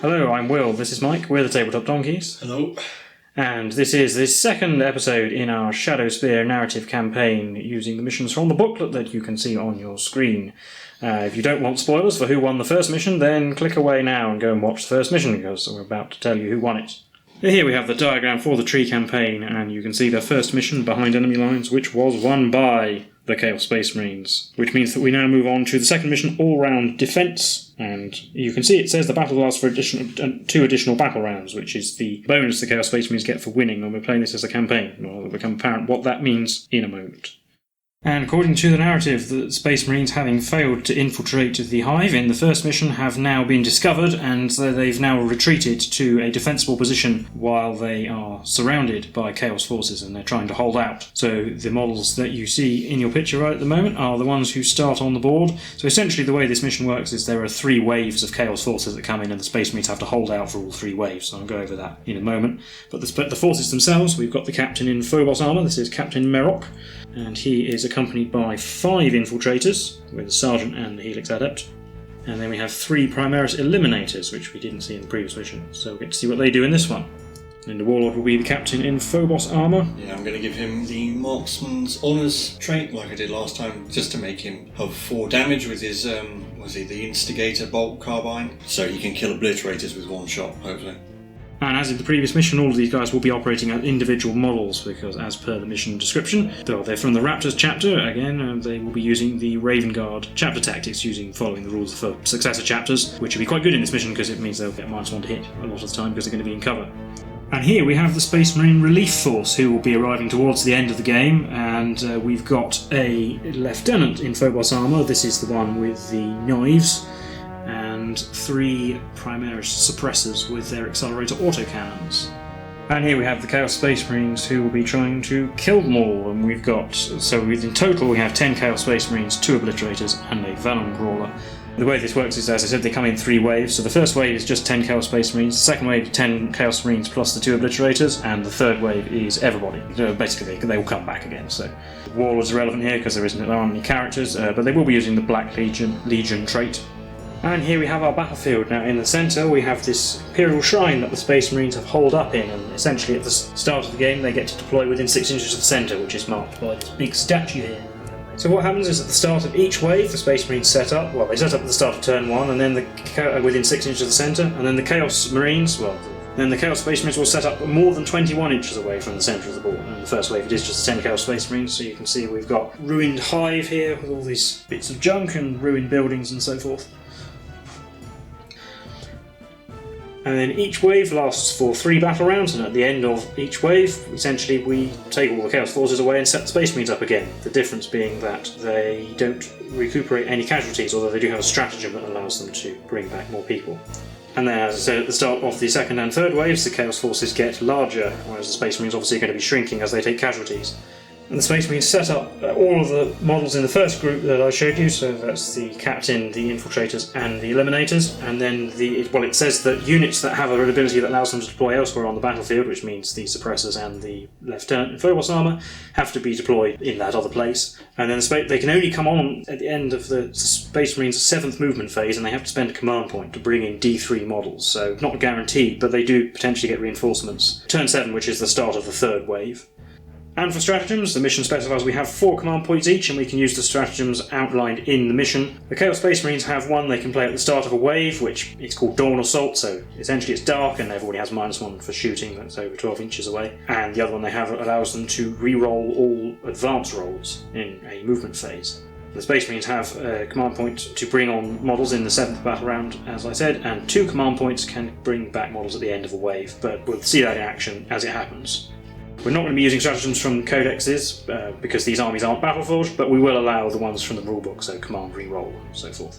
Hello, I'm Will, this is Mike, we're the Tabletop Donkeys. Hello. And this is the second episode in our Shadowspear narrative campaign using the missions from the booklet that you can see on your screen. If you don't want spoilers for who won the first mission, then click away now and go and watch the first mission, because we're about to tell you who won it. Here we have the diagram for the tree campaign, and you can see their first mission behind enemy lines, which was won by the Chaos Space Marines, which means that we now move on to the second mission, all-round defence, and you can see it says the battle lasts for two additional battle rounds, which is the bonus the Chaos Space Marines get for winning when we're playing this as a campaign. It'll become apparent what that means in a moment. And according to the narrative, the Space Marines, having failed to infiltrate the Hive in the first mission, have now been discovered, and they've now retreated to a defensible position while they are surrounded by Chaos forces, and they're trying to hold out. So the models that you see in your picture right at the moment are the ones who start on the board. So essentially the way this mission works is there are 3 waves of Chaos forces that come in, and the Space Marines have to hold out for all 3 waves, so I'll go over that in a moment. But the forces themselves, we've got the captain in Phobos armour, this is Captain Merok, and he is accompanied by 5 infiltrators, with the Sergeant and the Helix Adept. And then we have 3 Primaris Eliminators, which we didn't see in the previous mission, so we'll get to see what they do in this one. And the Warlord will be the Captain in Phobos armour. Yeah, I'm going to give him the Marksman's Honours trait, like I did last time, just to make him have 4 damage with his, the Instigator Bolt Carbine, so he can kill Obliterators with 1 shot, hopefully. And as in the previous mission, all of these guys will be operating as individual models, because as per the mission description, they're from the Raptors Chapter, again, and they will be using the Raven Guard chapter tactics, following the rules for successor chapters, which will be quite good in this mission, because it means they'll get -1 to hit a lot of the time, because they're going to be in cover. And here we have the Space Marine Relief Force, who will be arriving towards the end of the game, and we've got a Lieutenant in Phobos armour, this is the one with the knives, and 3 Primaris suppressors with their accelerator autocannons. And here we have the Chaos Space Marines who will be trying to kill them all, and in total we have 10 Chaos Space Marines, 2 Obliterators and a Venom Crawler. The way this works is, as I said, they come in 3 waves, so the first wave is just 10 Chaos Space Marines, the second wave 10 Chaos Marines plus the 2 Obliterators, and the third wave is everybody. Basically they will come back again, so Warlords are relevant here because there aren't any characters, but they will be using the Black Legion trait. And here we have our battlefield. Now in the centre we have this Imperial Shrine that the Space Marines have holed up in, and essentially at the start of the game they get to deploy within 6 inches of the centre, which is marked by this big statue here. So what happens is at the start of each wave the Space Marines set up at the start of turn 1, and then within 6 inches of the centre, and then the Chaos Marines, then the Chaos Space Marines will set up more than 21 inches away from the centre of the board. And in the first wave it is just 10 Chaos Space Marines, so you can see we've got ruined hive here with all these bits of junk and ruined buildings and so forth. And then each wave lasts for 3 battle rounds, and at the end of each wave, essentially we take all the Chaos Forces away and set the Space Marines up again. The difference being that they don't recuperate any casualties, although they do have a stratagem that allows them to bring back more people. And then, as I said, at the start of the second and third waves, the Chaos Forces get larger, whereas the Space Marines obviously are going to be shrinking as they take casualties. And the Space Marines set up all of the models in the first group that I showed you, so that's the Captain, the Infiltrators and the Eliminators, and then it says that units that have an ability that allows them to deploy elsewhere on the battlefield, which means the Suppressors and the Lieutenant in Phobos armour, have to be deployed in that other place. And then they can only come on at the end of the Space Marines' 7th movement phase, and they have to spend a command point to bring in D3 models, so not guaranteed, but they do potentially get reinforcements. Turn 7, which is the start of the third wave. And for stratagems, the mission specifies we have 4 command points each, and we can use the stratagems outlined in the mission. The Chaos Space Marines have one they can play at the start of a wave, which is called Dawn Assault, so essentially it's dark and everybody has -1 for shooting, that's over 12 inches away. And the other one they have allows them to re-roll all advance rolls in a movement phase. The Space Marines have a command point to bring on models in the 7th battle round, as I said, and 2 command points can bring back models at the end of a wave, but we'll see that in action as it happens. We're not going to be using stratagems from codexes, because these armies aren't Battleforged, but we will allow the ones from the rulebook, so command re-roll and so forth.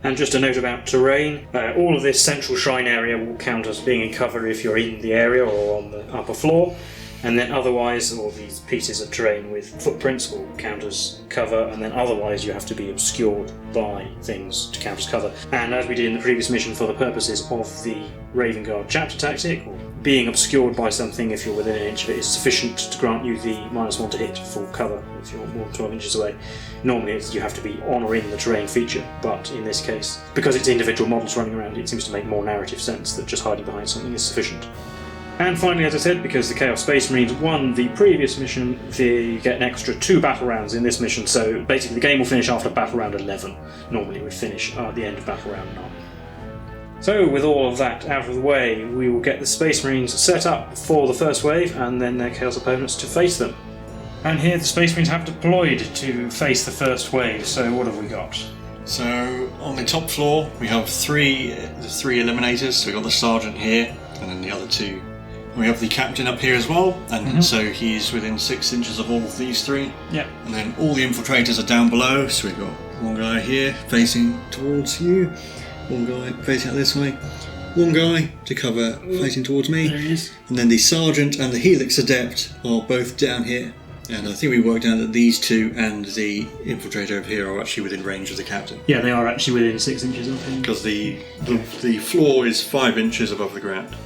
And just a note about terrain, all of this central shrine area will count as being in cover if you're in the area or on the upper floor. And then otherwise, all these pieces of terrain with footprints will count as cover, and then otherwise you have to be obscured by things to count as cover. And as we did in the previous mission, for the purposes of the Raven Guard chapter tactic, being obscured by something if you're within an inch of it is sufficient to grant you the -1 to hit for cover if you're more than 12 inches away. Normally you have to be on or in the terrain feature, but in this case, because it's individual models running around, it seems to make more narrative sense that just hiding behind something is sufficient. And finally, as I said, because the Chaos Space Marines won the previous mission, they get an extra 2 battle rounds in this mission, so basically the game will finish after battle round 11. Normally we finish at the end of battle round 9. So, with all of that out of the way, we will get the Space Marines set up for the first wave, and then their Chaos opponents to face them. And here the Space Marines have deployed to face the first wave, so what have we got? So, on the top floor, we have the three eliminators, so we've got the Sergeant here, and then the other 2. We have the Captain up here as well, and so he's within 6 inches of all of these 3. Yeah. And then all the infiltrators are down below, so we've got one guy here facing towards you, one guy facing out this way, one guy to cover facing towards me, There he is. and then the Sergeant and the Helix Adept are both down here. And I think we worked out that these 2 and the infiltrator over here are actually within range of the Captain. Yeah, they are actually within 6 inches of him. Because the floor is 5 inches above the ground.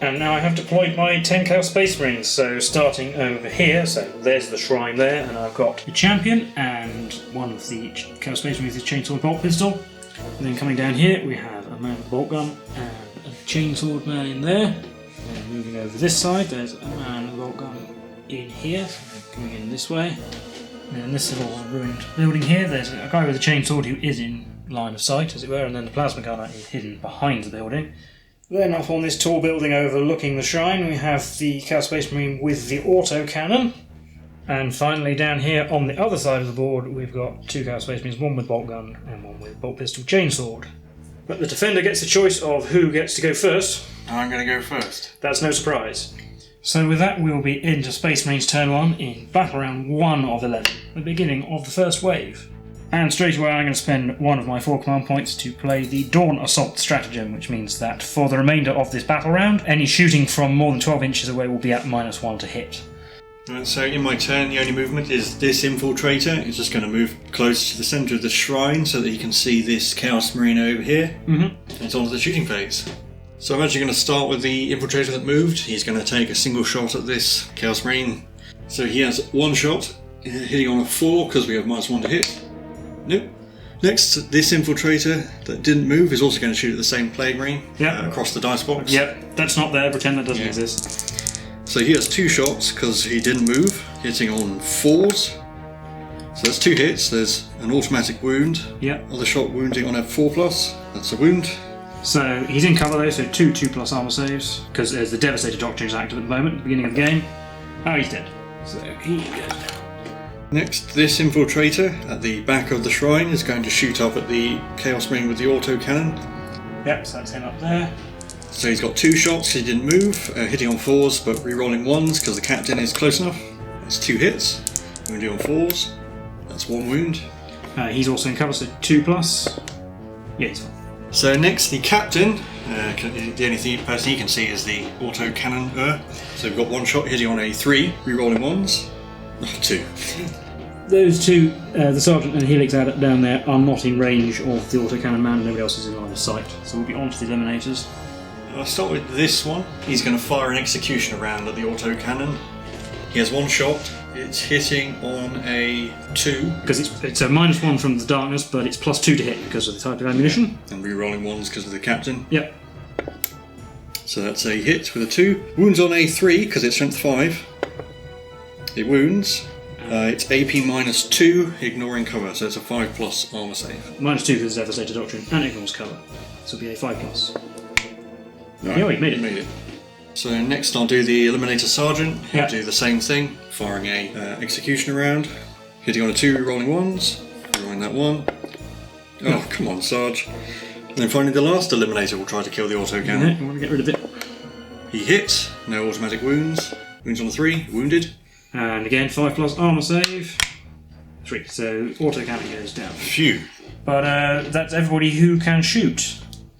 And now I have deployed my 10 Chaos Space Marines, so starting over here, so there's the shrine there, and I've got the champion and one of the Chaos Space Marines with a chainsaw bolt pistol. And then coming down here we have a man with a bolt gun and a chainsaw man in there. And then moving over this side, there's a man with a bolt gun in here, so coming in this way. And in this little ruined building here, there's a guy with a chainsaw who is in line of sight, as it were, and then the plasma gunner is hidden behind the building. Then up on this tall building overlooking the shrine, we have the Chaos Space Marine with the autocannon. And finally down here on the other side of the board, we've got 2 Chaos Space Marines, one with bolt gun and one with bolt pistol chainsword. But the defender gets the choice of who gets to go first. I'm going to go first. That's no surprise. So with that, we'll be into Space Marines turn 1 in battle round 1 of 11, the beginning of the first wave. And straight away I'm going to spend one of my 4 command points to play the Dawn Assault stratagem, which means that for the remainder of this battle round, any shooting from more than 12 inches away will be at -1 to hit. Right, so in my turn, the only movement is this infiltrator. He's just going to move close to the centre of the shrine so that he can see this Chaos Marine over here. And it's on to the shooting phase. So I'm actually going to start with the infiltrator that moved. He's going to take a single shot at this Chaos Marine. So he has 1 shot, hitting on a 4 because we have -1 to hit. Nope. Next, this infiltrator that didn't move is also going to shoot at the same Plague Marine across the dice box. Yep, that's not there, pretend that doesn't exist. So he has 2 shots because he didn't move, hitting on 4s. So that's 2 hits. There's an automatic wound. Yep. Other shot wounding on a 4+. That's a wound. So he's in cover though, so 2 2+ armour saves, because there's the Devastator Doctrine is active at the moment, at the beginning of the game. Oh, he's dead. So he goes down. Next, this infiltrator at the back of the shrine is going to shoot up at the Chaos Marine with the autocannon. Yep, so that's him up there. So he's got 2 shots, he didn't move, hitting on 4s but re-rolling 1s because the captain is close enough. That's 2 hits, wounding on 4s, that's 1 wound. He's also in cover, so 2+. Yeah, he's fine. So next, the captain, the only person he can see is the autocannon. So we've got 1 shot hitting on a 3, re-rolling 1s, 2. Those 2, the Sergeant and Helix Adept down there, are not in range of the autocannon man, nobody else is in line of sight. So we'll be on to the eliminators. I'll start with this one. He's going to fire an executioner round at the autocannon. He has 1 shot. It's hitting on a 2. Because it's a -1 from the darkness, but it's +2 to hit because of the type of ammunition. And re-rolling 1s because of the captain. Yep. So that's a hit with a 2. Wounds on a 3 because it's strength 5. It wounds. It's AP -2, ignoring cover, so it's a 5+ armour save. -2 because of Devastator Doctrine and ignores cover. So it'll be a 5+. Right. Yeah, we made it. Made it. So next I'll do the Eliminator Sergeant. He'll Yeah. do the same thing, firing a executioner round, hitting on a 2, rolling 1s, rolling that 1. Oh, come on, Sarge. And then finally the last Eliminator will try to kill the autocannon. Yeah, you want to get rid of it. He hits, no automatic wounds. Wounds on a 3, wounded. And again, 5+ armour save. 3, so autocannon goes down. Phew. But that's everybody who can shoot.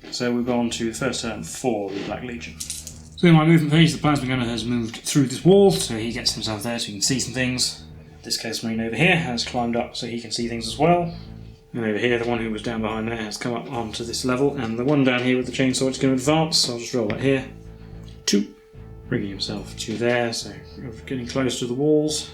So we've gone to the first turn for the Black Legion. So So in my movement phase, the plasma gunner has moved through this wall, so he gets himself there so he can see some things. This Chaos Marine over here has climbed up so he can see things as well. And over here, the one who was down behind there has come up onto this level, and the one down here with the chainsaw is going to advance, so I'll just roll that here. 2. Bringing himself to there, so getting close to the walls.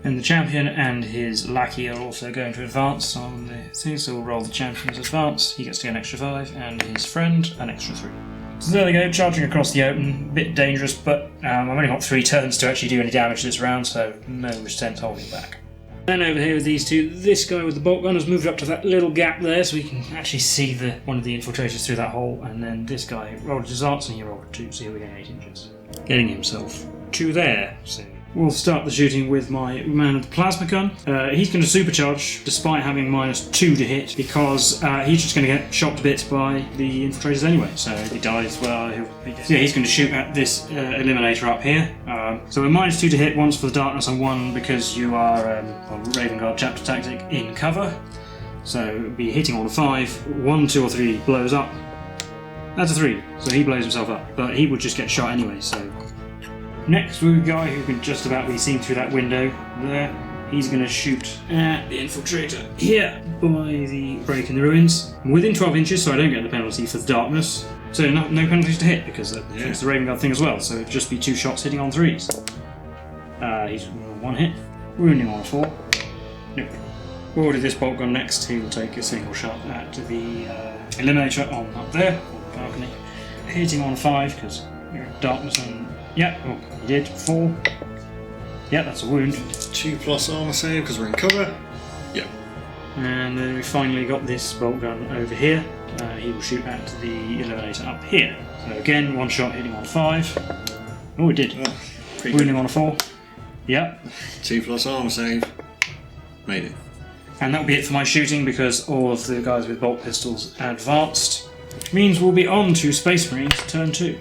And the champion and his lackey are also going to advance on the thing, so we'll roll the champion's advance. He gets to get an extra 5, and his friend an extra 3. So there they go, charging across the open. A bit dangerous, but I've only got 3 turns to actually do any damage this round, so no sense holding back. Then over here with these two, this guy with the bolt gun has moved up to that little gap there, so we can actually see one of the infiltrators through that hole, and then this guy rolled his arts and he rolled a 2, so he'll get 8 inches. Getting himself to there, so we'll start the shooting with my man with the plasma gun. He's going to supercharge despite having -2 to hit, because he's just going to get shot to bits by the infiltrators anyway, so if he dies, well, he's going to shoot at this eliminator up here. So a -2 to hit, once for the darkness and 1 because you are a Raven Guard chapter tactic in cover. So it'll be hitting on a 5, 1, 2 or 3 blows up. That's a 3, so he blows himself up, but he would just get shot anyway, so... Next, we've got a guy who can just about be seen through that window there. He's going to shoot at the infiltrator here by the break in the ruins. I'm within 12 inches, so I don't get the penalty for the darkness. So no penalties to hit, because it's the Raven Guard thing as well, so it'd just be 2 shots hitting on 3s. He's 1 hit, wounding on a 4. Nope. We'll do this bolt gun next. He will take a single shot at the eliminator on up there, balcony. Hitting on a 5, because darkness and... Yeah, oh, he did. 4. Yeah, that's a wound. 2+ armor save because we're in cover. Yeah. And then we finally got this bolt gun over here. He will shoot at the eliminator up here. So again, 1 shot hitting on 5. Oh, it did. Wounding on a 4. Yeah. 2+ armor save. Made it. And that'll be it for my shooting, because all of the guys with bolt pistols advanced. Which means we'll be on to Space Marines turn 2.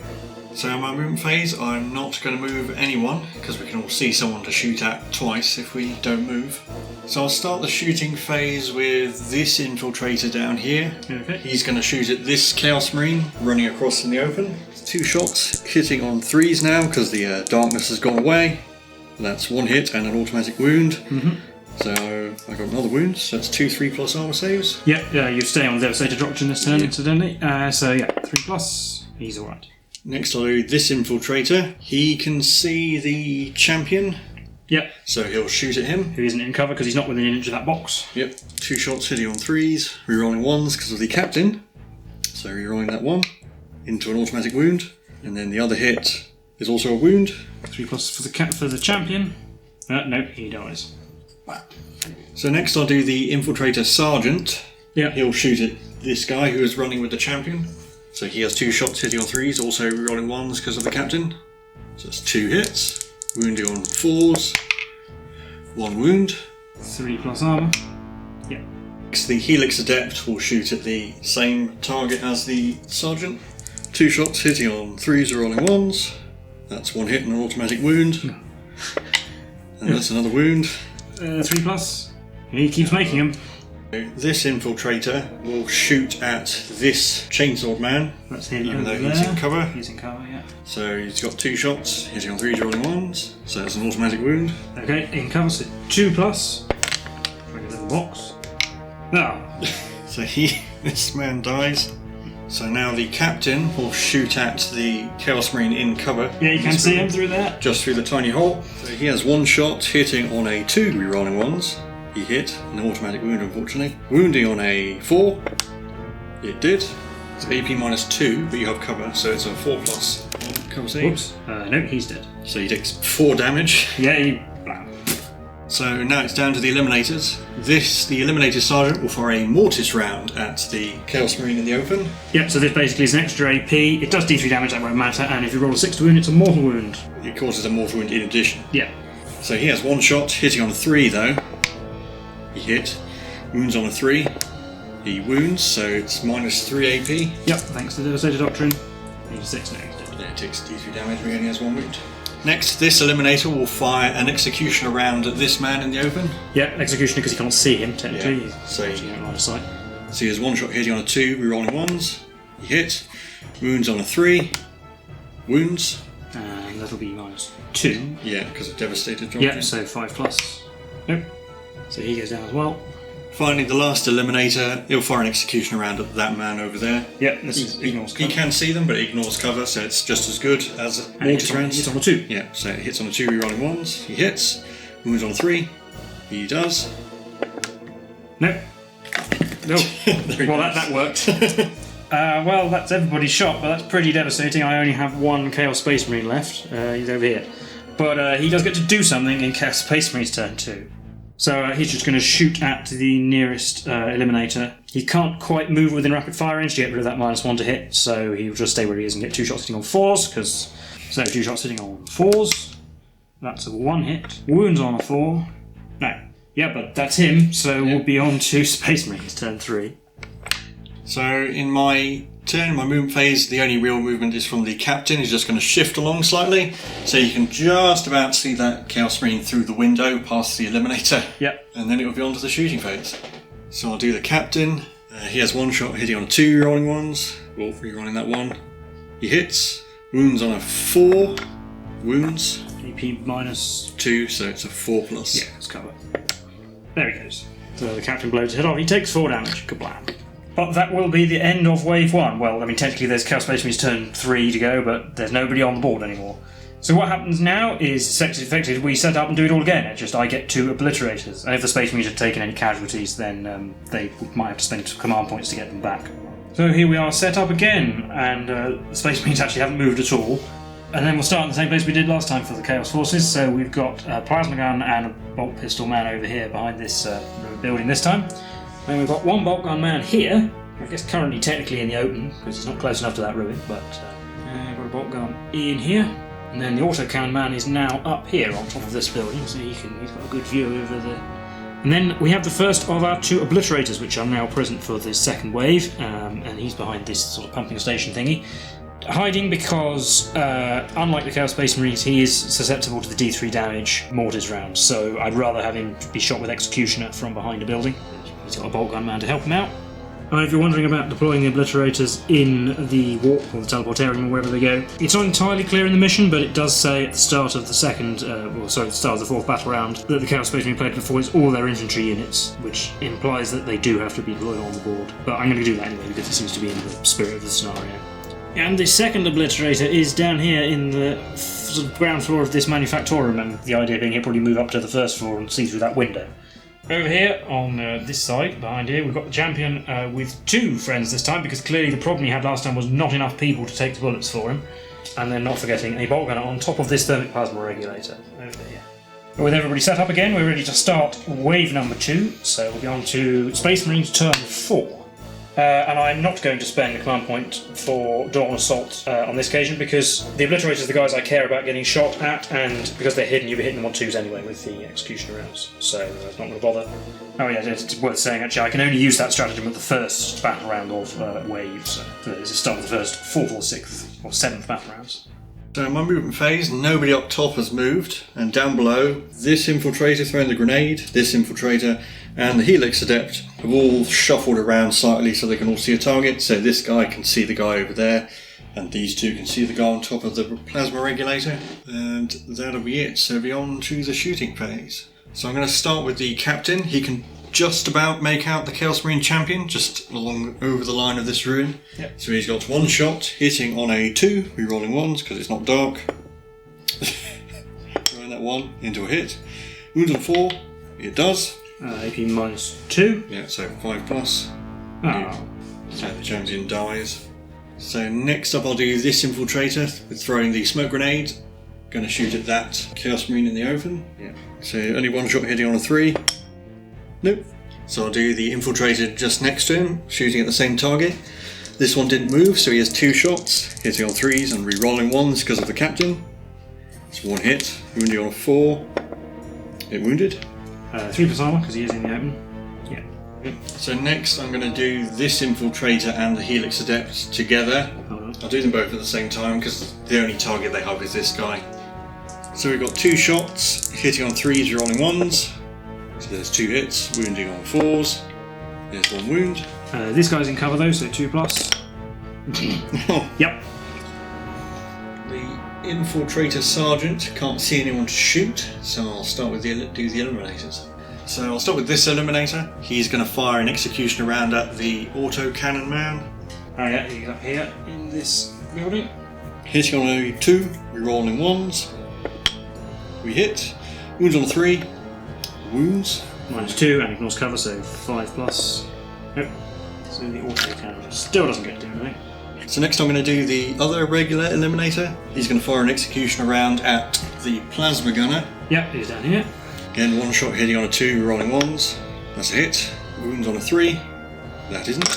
So in my movement phase, I'm not going to move anyone, because we can all see someone to shoot at twice if we don't move. So I'll start the shooting phase with this infiltrator down here. Okay. He's going to shoot at this Chaos Marine running across in the open. 2 shots, hitting on 3s now, because the darkness has gone away. That's 1 hit and an automatic wound. Mm-hmm. So I got another wound, so that's 2 3+ armor saves. Yeah, you stay on the Devastator Doctrine this turn, incidentally. So yeah, 3+, he's alright. Next I'll do this infiltrator. He can see the champion. Yep. So he'll shoot at him. Who isn't in cover because he's not within an inch of that box. Yep. 2 shots hitting on 3s, rerolling 1s because of the captain. So rerolling that 1 into an automatic wound. And then the other hit is also a wound. 3+ for the champion. Nope, he dies. Wow. So next I'll do the infiltrator sergeant. Yeah. He'll shoot at this guy who is running with the champion. So he has 2 shots hitting on 3s, also rerolling 1s because of the captain. So that's 2 hits. Wounding on 4s. 1 wound. 3+ armor. Yeah. Next, the Helix Adept will shoot at the same target as the sergeant. 2 shots hitting on 3s, rerolling 1s. That's 1 hit and an automatic wound. No. And that's another wound. 3+. He keeps making them. This infiltrator will shoot at this chainsword man. That's him even over though there. he's in cover. He's in cover, yeah. So he's got 2 shots, hitting on 3s, rolling 1s. So that's an automatic wound. Okay, in cover, so 2+. Try to get the box. Ah. So this man dies. So now the captain will shoot at the Chaos Marine in cover. Yeah, you can see him through that. Just through the tiny hole. So he has 1 shot, hitting on a 2, rerolling 1s. He hit, an automatic wound unfortunately. Wounding on a 4. It did. It's AP -2, but you have cover, so it's a 4+ cover save. Whoops. No, he's dead. So he takes 4 damage. Yeah, So now it's down to the eliminators. The eliminator sergeant will fire a mortis round at the Chaos Marine in the open. Yeah, so this basically is an extra AP. It does D3 damage, that won't matter, and if you roll a 6 to wound, it's a mortal wound. It causes a mortal wound in addition. Yeah. So he has 1 shot, hitting on a 3 though. He hit. Wounds on a 3. He wounds, so it's -3 AP. Yep, thanks to the Devastator Doctrine. He's 6 now. Yeah, it takes D3 damage, but he only has 1 wound. Next, this eliminator will fire an executioner round at this man in the open. Yeah, executioner because you can't see him technically. Yeah. So you don't line of sight. So he has 1 shot hitting on a 2, rerolling 1s. He hit. Wounds on a 3. Wounds. And that'll be -2. Yeah, because of devastated drop. Yeah, so 5+. Nope. So he goes down as well. Finally, the last eliminator, he'll fire an execution around at that man over there. Yep, this is ignores cover. He can see them, but it ignores cover, so it's just as good as mortis rounds. Hits on a 2. Yeah, so it hits on a 2, rerolling 1s. He hits. Wounds on a 3. He does. Nope. No. Well, that worked. Well, that's everybody's shot, but that's pretty devastating. I only have one Chaos Space Marine left. He's over here. But he does get to do something in Chaos Space Marine's turn 2. So he's just going to shoot at the nearest eliminator. He can't quite move within rapid fire range to get rid of that -1 to hit, so he'll just stay where he is and get 2 shots hitting on 4s, because 2 shots hitting on 4s. That's a 1 hit. Wounds on a 4. No. Yeah, but that's him, so we'll be on to Space Marines turn 3. So in my turn, in my movement phase, the only real movement is from the captain. He's just going to shift along slightly, so you can just about see that Chaos Marine through the window past the eliminator. Yep. And then it will be on to the shooting phase. So I'll do the captain. He has 1 shot hitting on 2 rerolling 1s. Well, rerolling that 1. He hits. Wounds on a 4. Wounds. AP -2, so it's a 4+. Yeah, it's cover. There he goes. So the captain blows his head off. He takes 4 damage. Kablam. But that will be the end of Wave 1. Well, I mean, technically there's Chaos Space Marine's turn 3 to go, but there's nobody on the board anymore. So what happens now is, effectively, we set up and do it all again. It's just I get 2 obliterators. And if the Space Marines have taken any casualties, then they might have to spend command points to get them back. So here we are set up again, and the Space Marines actually haven't moved at all. And then we'll start in the same place we did last time for the Chaos Forces. So we've got a plasma gun and a bolt pistol man over here behind this building this time. Then we've got 1 bolt gun man here. I guess currently technically in the open, because it's not close enough to that ruin, but we've got a bolt gun in here. And then the autocannon man is now up here on top of this building, so he's got a good view over there. And then we have the first of our 2 obliterators, which are now present for the second wave, and he's behind this sort of pumping station thingy. Hiding because, unlike the Chaos Space Marines, he is susceptible to the D3 damage mortis rounds, so I'd rather have him be shot with Executioner from behind a building. He's got a bolt gun man to help him out. And if you're wondering about deploying the obliterators in the warp or the teleportarium or wherever they go, it's not entirely clear in the mission, but it does say at the start of the the start of the 4th battle round that the Chaos Space Marine played deploys all their infantry units, which implies that they do have to be deployed on the board. But I'm going to do that anyway because it seems to be in the spirit of the scenario. And the second obliterator is down here in the sort of ground floor of this manufactorum, and the idea being he'll probably move up to the 1st floor and see through that window. Over here, on this side, behind here, we've got the champion with 2 friends this time, because clearly the problem he had last time was not enough people to take the bullets for him. And then not forgetting a bolt gunner on top of this thermic plasma regulator. Over there. But with everybody set up again, we're ready to start wave number 2, so we'll be on to Space Marines turn 4. And I'm not going to spend a command point for Dawn Assault on this occasion, because the obliterators are the guys I care about getting shot at, and because they're hidden, you'll be hitting them on 2s anyway with the executioner rounds, so it's not going to bother. Oh yeah, it's worth saying actually, I can only use that stratagem at the first battle round of waves, so it's the start of the first 4th or 6th or 7th battle rounds. So in my movement phase, nobody up top has moved, and down below, this infiltrator throwing the grenade, this infiltrator, and the Helix Adept have all shuffled around slightly so they can all see a target. So this guy can see the guy over there, and these 2 can see the guy on top of the plasma regulator, and that'll be it. So be on to the shooting phase. So I'm going to start with the captain. He can just about make out the Chaos Marine champion, just along over the line of this ruin. Yep. So he's got 1 shot, hitting on a 2, rerolling 1s because it's not dark. Throwing that 1 into a hit. Wounds on 4, it does. AP -2. Yeah, so 5+. Oh. So the champion dies. So next up I'll do this infiltrator with throwing the smoke grenade. Going to shoot at that Chaos Marine in the open. Yeah. So only 1 shot hitting on a 3. Nope. So I'll do the infiltrator just next to him, shooting at the same target. This one didn't move, so he has 2 shots, hitting on 3s and re-rolling 1s because of the captain. It's 1 hit, wounding on a 4. It wounded. 3+ armor because he is in the open. Yeah. So next I'm going to do this infiltrator and the Helix Adept together. I'll do them both at the same time because the only target they have is this guy. So we've got 2 shots, hitting on 3s, rolling 1s. So there's 2 hits, wounding on 4s. There's 1 wound. This guy's in cover though, so 2+. Yep. The infiltrator sergeant can't see anyone to shoot, so I'll start with do the eliminators. So I'll start with this eliminator. He's going to fire an executioner round at the auto cannon man. Oh yeah, he's up here in this building. Hitting on a 2, we roll in 1s. We hit. Wounds on a 3. Wounds. -2 and ignores cover, so 5+. Nope. So the auto cannon still doesn't get to do anything. So next I'm going to do the other regular eliminator. He's going to fire an executioner round at the plasma gunner. Yep, he's down here. Again, 1 shot hitting on a 2, rolling 1s. That's a hit. Wounds on a 3. That isn't.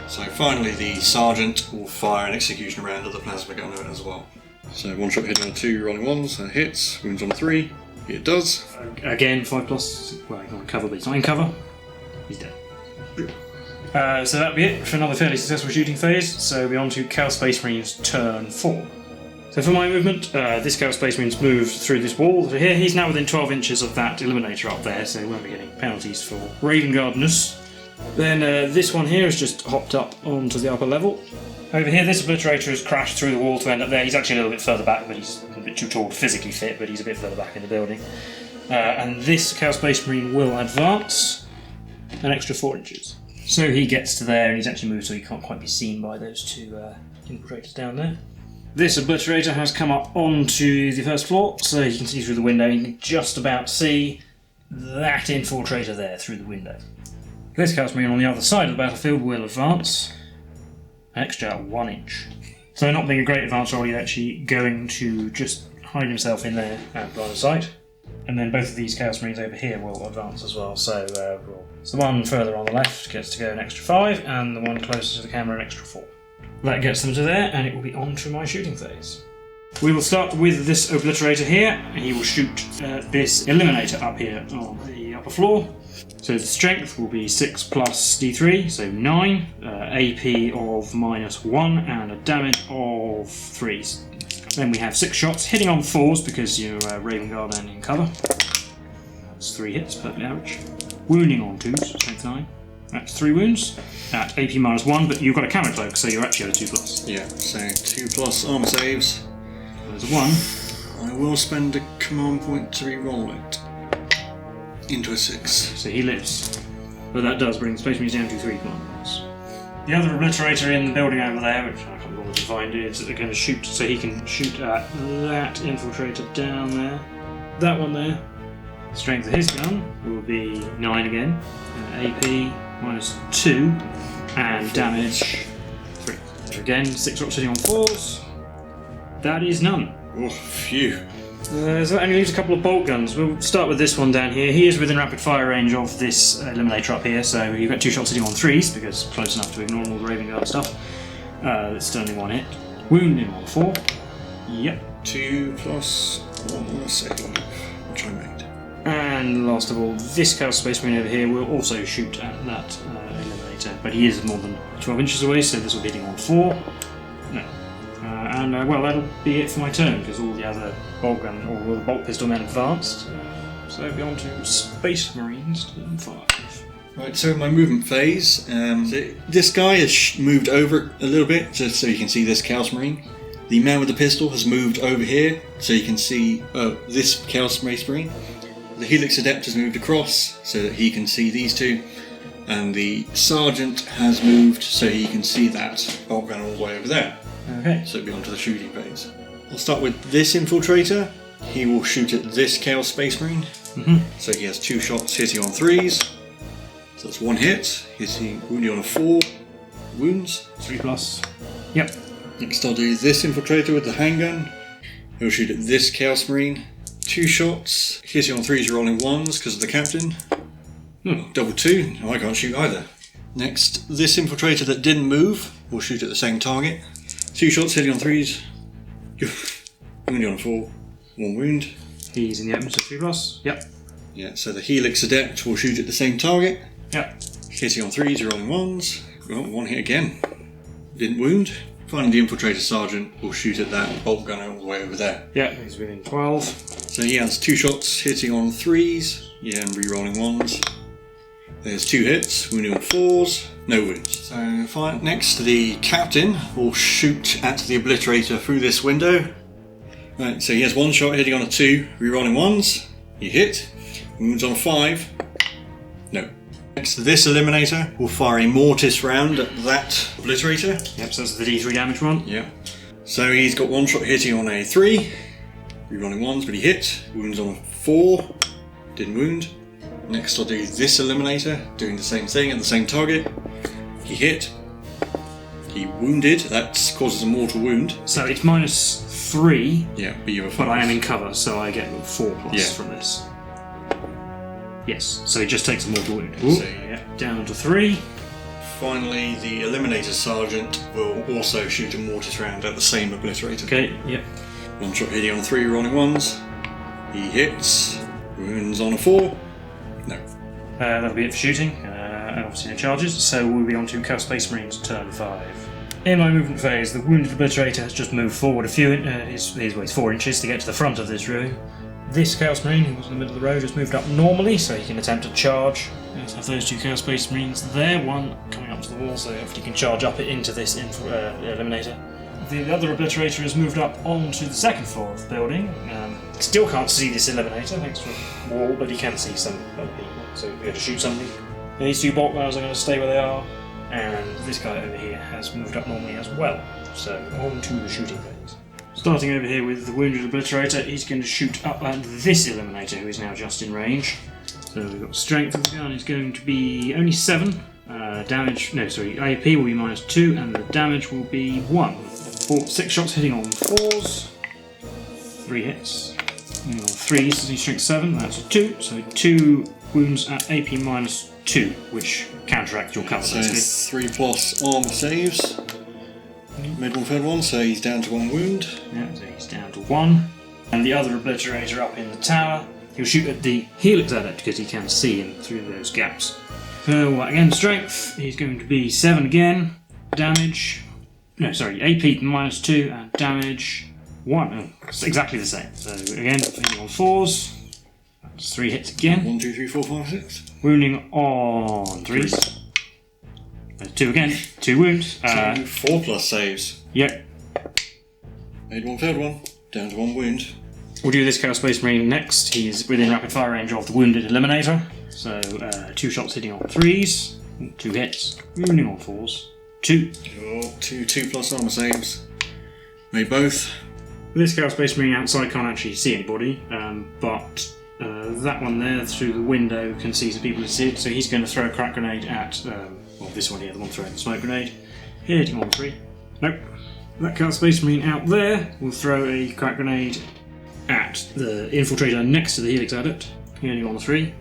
So finally the sergeant will fire an executioner round at the plasma gunner as well. So 1 shot hitting on a 2, rolling 1s. That hits. Wounds on a 3. It does. Again, 5+. Well, he's on cover, but he's not in cover. He's dead. So that'll be it for another fairly successful shooting phase. So we're on to Chaos Space Marines turn 4. So for my movement, this Chaos Space Marine's moved through this wall. So here, he's now within 12 inches of that eliminator up there, so he won't be getting penalties for Raven Guardness. Then this one here has just hopped up onto the upper level. Over here, this obliterator has crashed through the wall to end up there. He's actually a little bit further back, but he's a bit too tall to physically fit, but he's a bit further back in the building. And this Chaos Space Marine will advance an extra 4 inches. So he gets to there, and he's actually moved so he can't quite be seen by those two infiltrators down there. This obliterator has come up onto the first floor, so you can see through the window. You can just about see that infiltrator there through the window. This Chaos Marine on the other side of the battlefield will advance an extra 1 inch. So not being a great advance roll, he's actually going to just hide himself in there at line of sight. And then both of these Chaos Marines over here will advance as well. So the one further on the left gets to go an extra 5, and the one closer to the camera an extra 4. That gets them to there, and it will be on to my shooting phase. We will start with this obliterator here. He will shoot this eliminator up here on the upper floor. So the strength will be 6 plus D3, so 9, AP of -1, and a damage of 3. Then we have 6 shots, hitting on 4s because you're Raven Guard and in cover. That's 3 hits, perfectly average. Wounding on 2s, strength 9. That's 3 wounds at AP -1, but you've got a camo cloak, so you're actually at a 2+. Yeah, so 2+ armor saves. There's a 1. I will spend a command point to re-roll it into a 6. So he lives. But that does bring Space Marines down to 3 command points. The other obliterator in the building over there, which I can't remember what to find, is going to shoot, so he can shoot at that infiltrator down there. That one there. The strength of his gun will be 9 again. AP -2, and damage 3. There again, 6 shots hitting on 4s. That is none. Oh, phew. So that only leaves a couple of bolt guns. We'll start with this one down here. He is within rapid fire range of this eliminator up here, so you've got 2 shots hitting on 3s, because close enough to ignore all the Raven Guard stuff. It's only 1 hit. Wound him on 4. Yep. 2 plus 1 save, which I made. And last of all, this Chaos Space Marine over here will also shoot at that eliminator, but he is more than 12 inches away, so this will be hitting on 4. No. Well, that'll be it for my turn, because all the other bolt gun, all the bolt pistol men advanced. So we'll be on to Space Marines turn 5. Right, so my movement phase, this guy has moved over a little bit, just so you can see this Chaos Marine. The man with the pistol has moved over here, so you can see this Chaos Space Marine. The Helix Adept has moved across, so that he can see these two. And the Sergeant has moved, so he can see that bolt gun all the way over there. Okay. So it'll be onto the shooting phase. I'll start with this infiltrator. He will shoot at this Chaos Space Marine. So he has 2 shots hitting on 3s. So that's 1 hit. Hitting wounding on a 4. Wounds. 3+. Yep. Next I'll do this infiltrator with the handgun. He'll shoot at this Chaos Marine. 2 shots. Hitting on 3s, rolling 1s because of the captain. Double 2. No, I can't shoot either. Next, this infiltrator that didn't move will shoot at the same target. 2 shots hitting on 3s. Wounding on a 4. 1 wound. He's in the open, so 3+. Yep. Yeah, so the Helix Adept will shoot at the same target. Yep. Hitting on 3s, rolling 1s. Well, 1 hit again. Didn't wound. Finally, the Infiltrator Sergeant will shoot at that bolt gunner all the way over there. Yeah, he's within 12. So he has 2 shots hitting on 3s. Yeah, and re-rolling 1s. There's 2 hits, wounding on 4s, no wounds. So fine. Next, the Captain will shoot at the Obliterator through this window. Right, so he has one shot hitting on a 2, rerolling 1s. He hit. Wounds on a 5. No. Next, this Eliminator will fire a Mortis round at that Obliterator. Yep, so that's the D3 damage one. Yeah. So he's got one shot hitting on a 3. Rerolling 1s, but he hit. Wounds on a 4. Didn't wound. Next I'll do this Eliminator, doing the same thing at the same target. He hit. He wounded. That causes a mortal wound. So it's -3. Yeah, but you have. But I am in cover, so I get 4+ Yeah. from this. Yes, so he just takes a mortal wound. Ooh. So, yeah, down to 3. Finally, the Eliminator Sergeant will also shoot a Mortis round at the same Obliterator. Okay, yep. One shot hitting on 3, rolling 1s. He hits. Wounds on a 4. No. That'll be it for shooting, and obviously no charges, so we'll be on to Chaos Space Marines turn 5. In my movement phase, the wounded Obliterator has just moved forward a few he's 4 inches to get to the front of this room. This Chaos Marine, who was in the middle of the road, has moved up normally, so he can attempt to charge. Let's have those 2 Chaos Space Marines there, one coming up to the wall, so hopefully he can charge up it into this Eliminator. The other Obliterator has moved up onto the 2nd floor of the building. Still can't see this Eliminator thanks to the wall, but he can see some other people, so we'll be able to shoot somebody. These 2 bulk guys are going to stay where they are, and this guy over here has moved up normally as well, so on to the shooting phase. Starting over here with the wounded Obliterator, he's going to shoot up at this Eliminator, who is now just in range. So we've got strength of the gun is going to be only 7. AP will be -2, and the damage will be 1. 6 shots hitting on 4s, 3 hits. Hitting on 3s, so he's strength 7, that's a 2, so 2 wounds at AP -2, which counteract your cover, So basically. 3+ armor saves. Made one, third one, so he's down to 1 wound. Yeah, so he's down to 1. And the other Obliterator up in the tower, he'll shoot at the Helix Adept because he can see him through those gaps. So again, strength, he's going to be 7 again. Damage, AP -2 and damage 1. Oh, it's exactly the same. So again, hitting on 4s. That's 3 hits again. 1, 2, 3, 4, 5, 6. Wounding on 3s. 2 again, 2 wounds. 4+ saves. Yep. Made one, third one. Down to 1 wound. We'll do this Chaos Space Marine next. He's within rapid fire range of the wounded Eliminator. So 2 shots hitting on 3s, 2 hits, wounding on 4s, 2. 2+ armor saves. Made both. This Chaos Space Marine outside can't actually see anybody, but that one there through the window can see some people in it, so he's going to throw a crack grenade at, this one here, the one throwing the smoke grenade. Hitting on 3. Nope. That Chaos Space Marine out there will throw a crack grenade at the infiltrator next to the Helix Adept. Hitting on 3.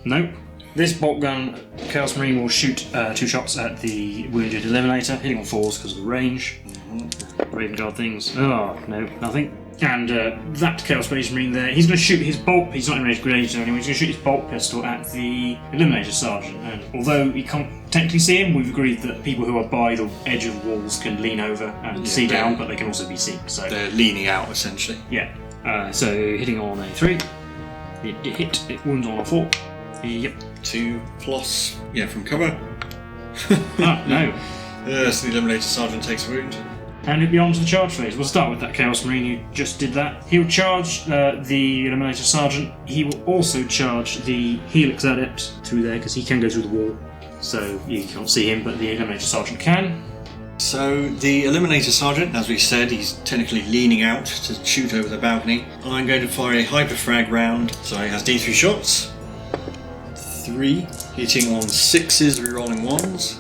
Nope. This bolt gun Chaos Marine will shoot 2 shots at the wounded Eliminator, hitting on 4s because of the range. Raven Guard things. Oh, no, nothing. And that Chaos Space Marine there, he's going to shoot his bolt, he's not in range grenades or anything, he's going to shoot his bolt pistol at the Eliminator Sergeant. And although he can't technically see him, we've agreed that people who are by the edge of the walls can lean over and see down, but they can also be seen. So they're leaning out essentially. yeah. So hitting on a 3. It hit, it wounds on a 4. Yep. 2+, yeah, from cover. Oh, no. So the Eliminator Sergeant takes a wound. And it'll be on to the charge phase. We'll start with that Chaos Marine who just did that. He'll charge the Eliminator Sergeant. He will also charge the Helix Adept through there because he can go through the wall. So you can't see him, but the Eliminator Sergeant can. So the Eliminator Sergeant, as we said, he's technically leaning out to shoot over the balcony. I'm going to fire a Hyperfrag round. So he has D3 shots. 3, hitting on 6s, rerolling 1s.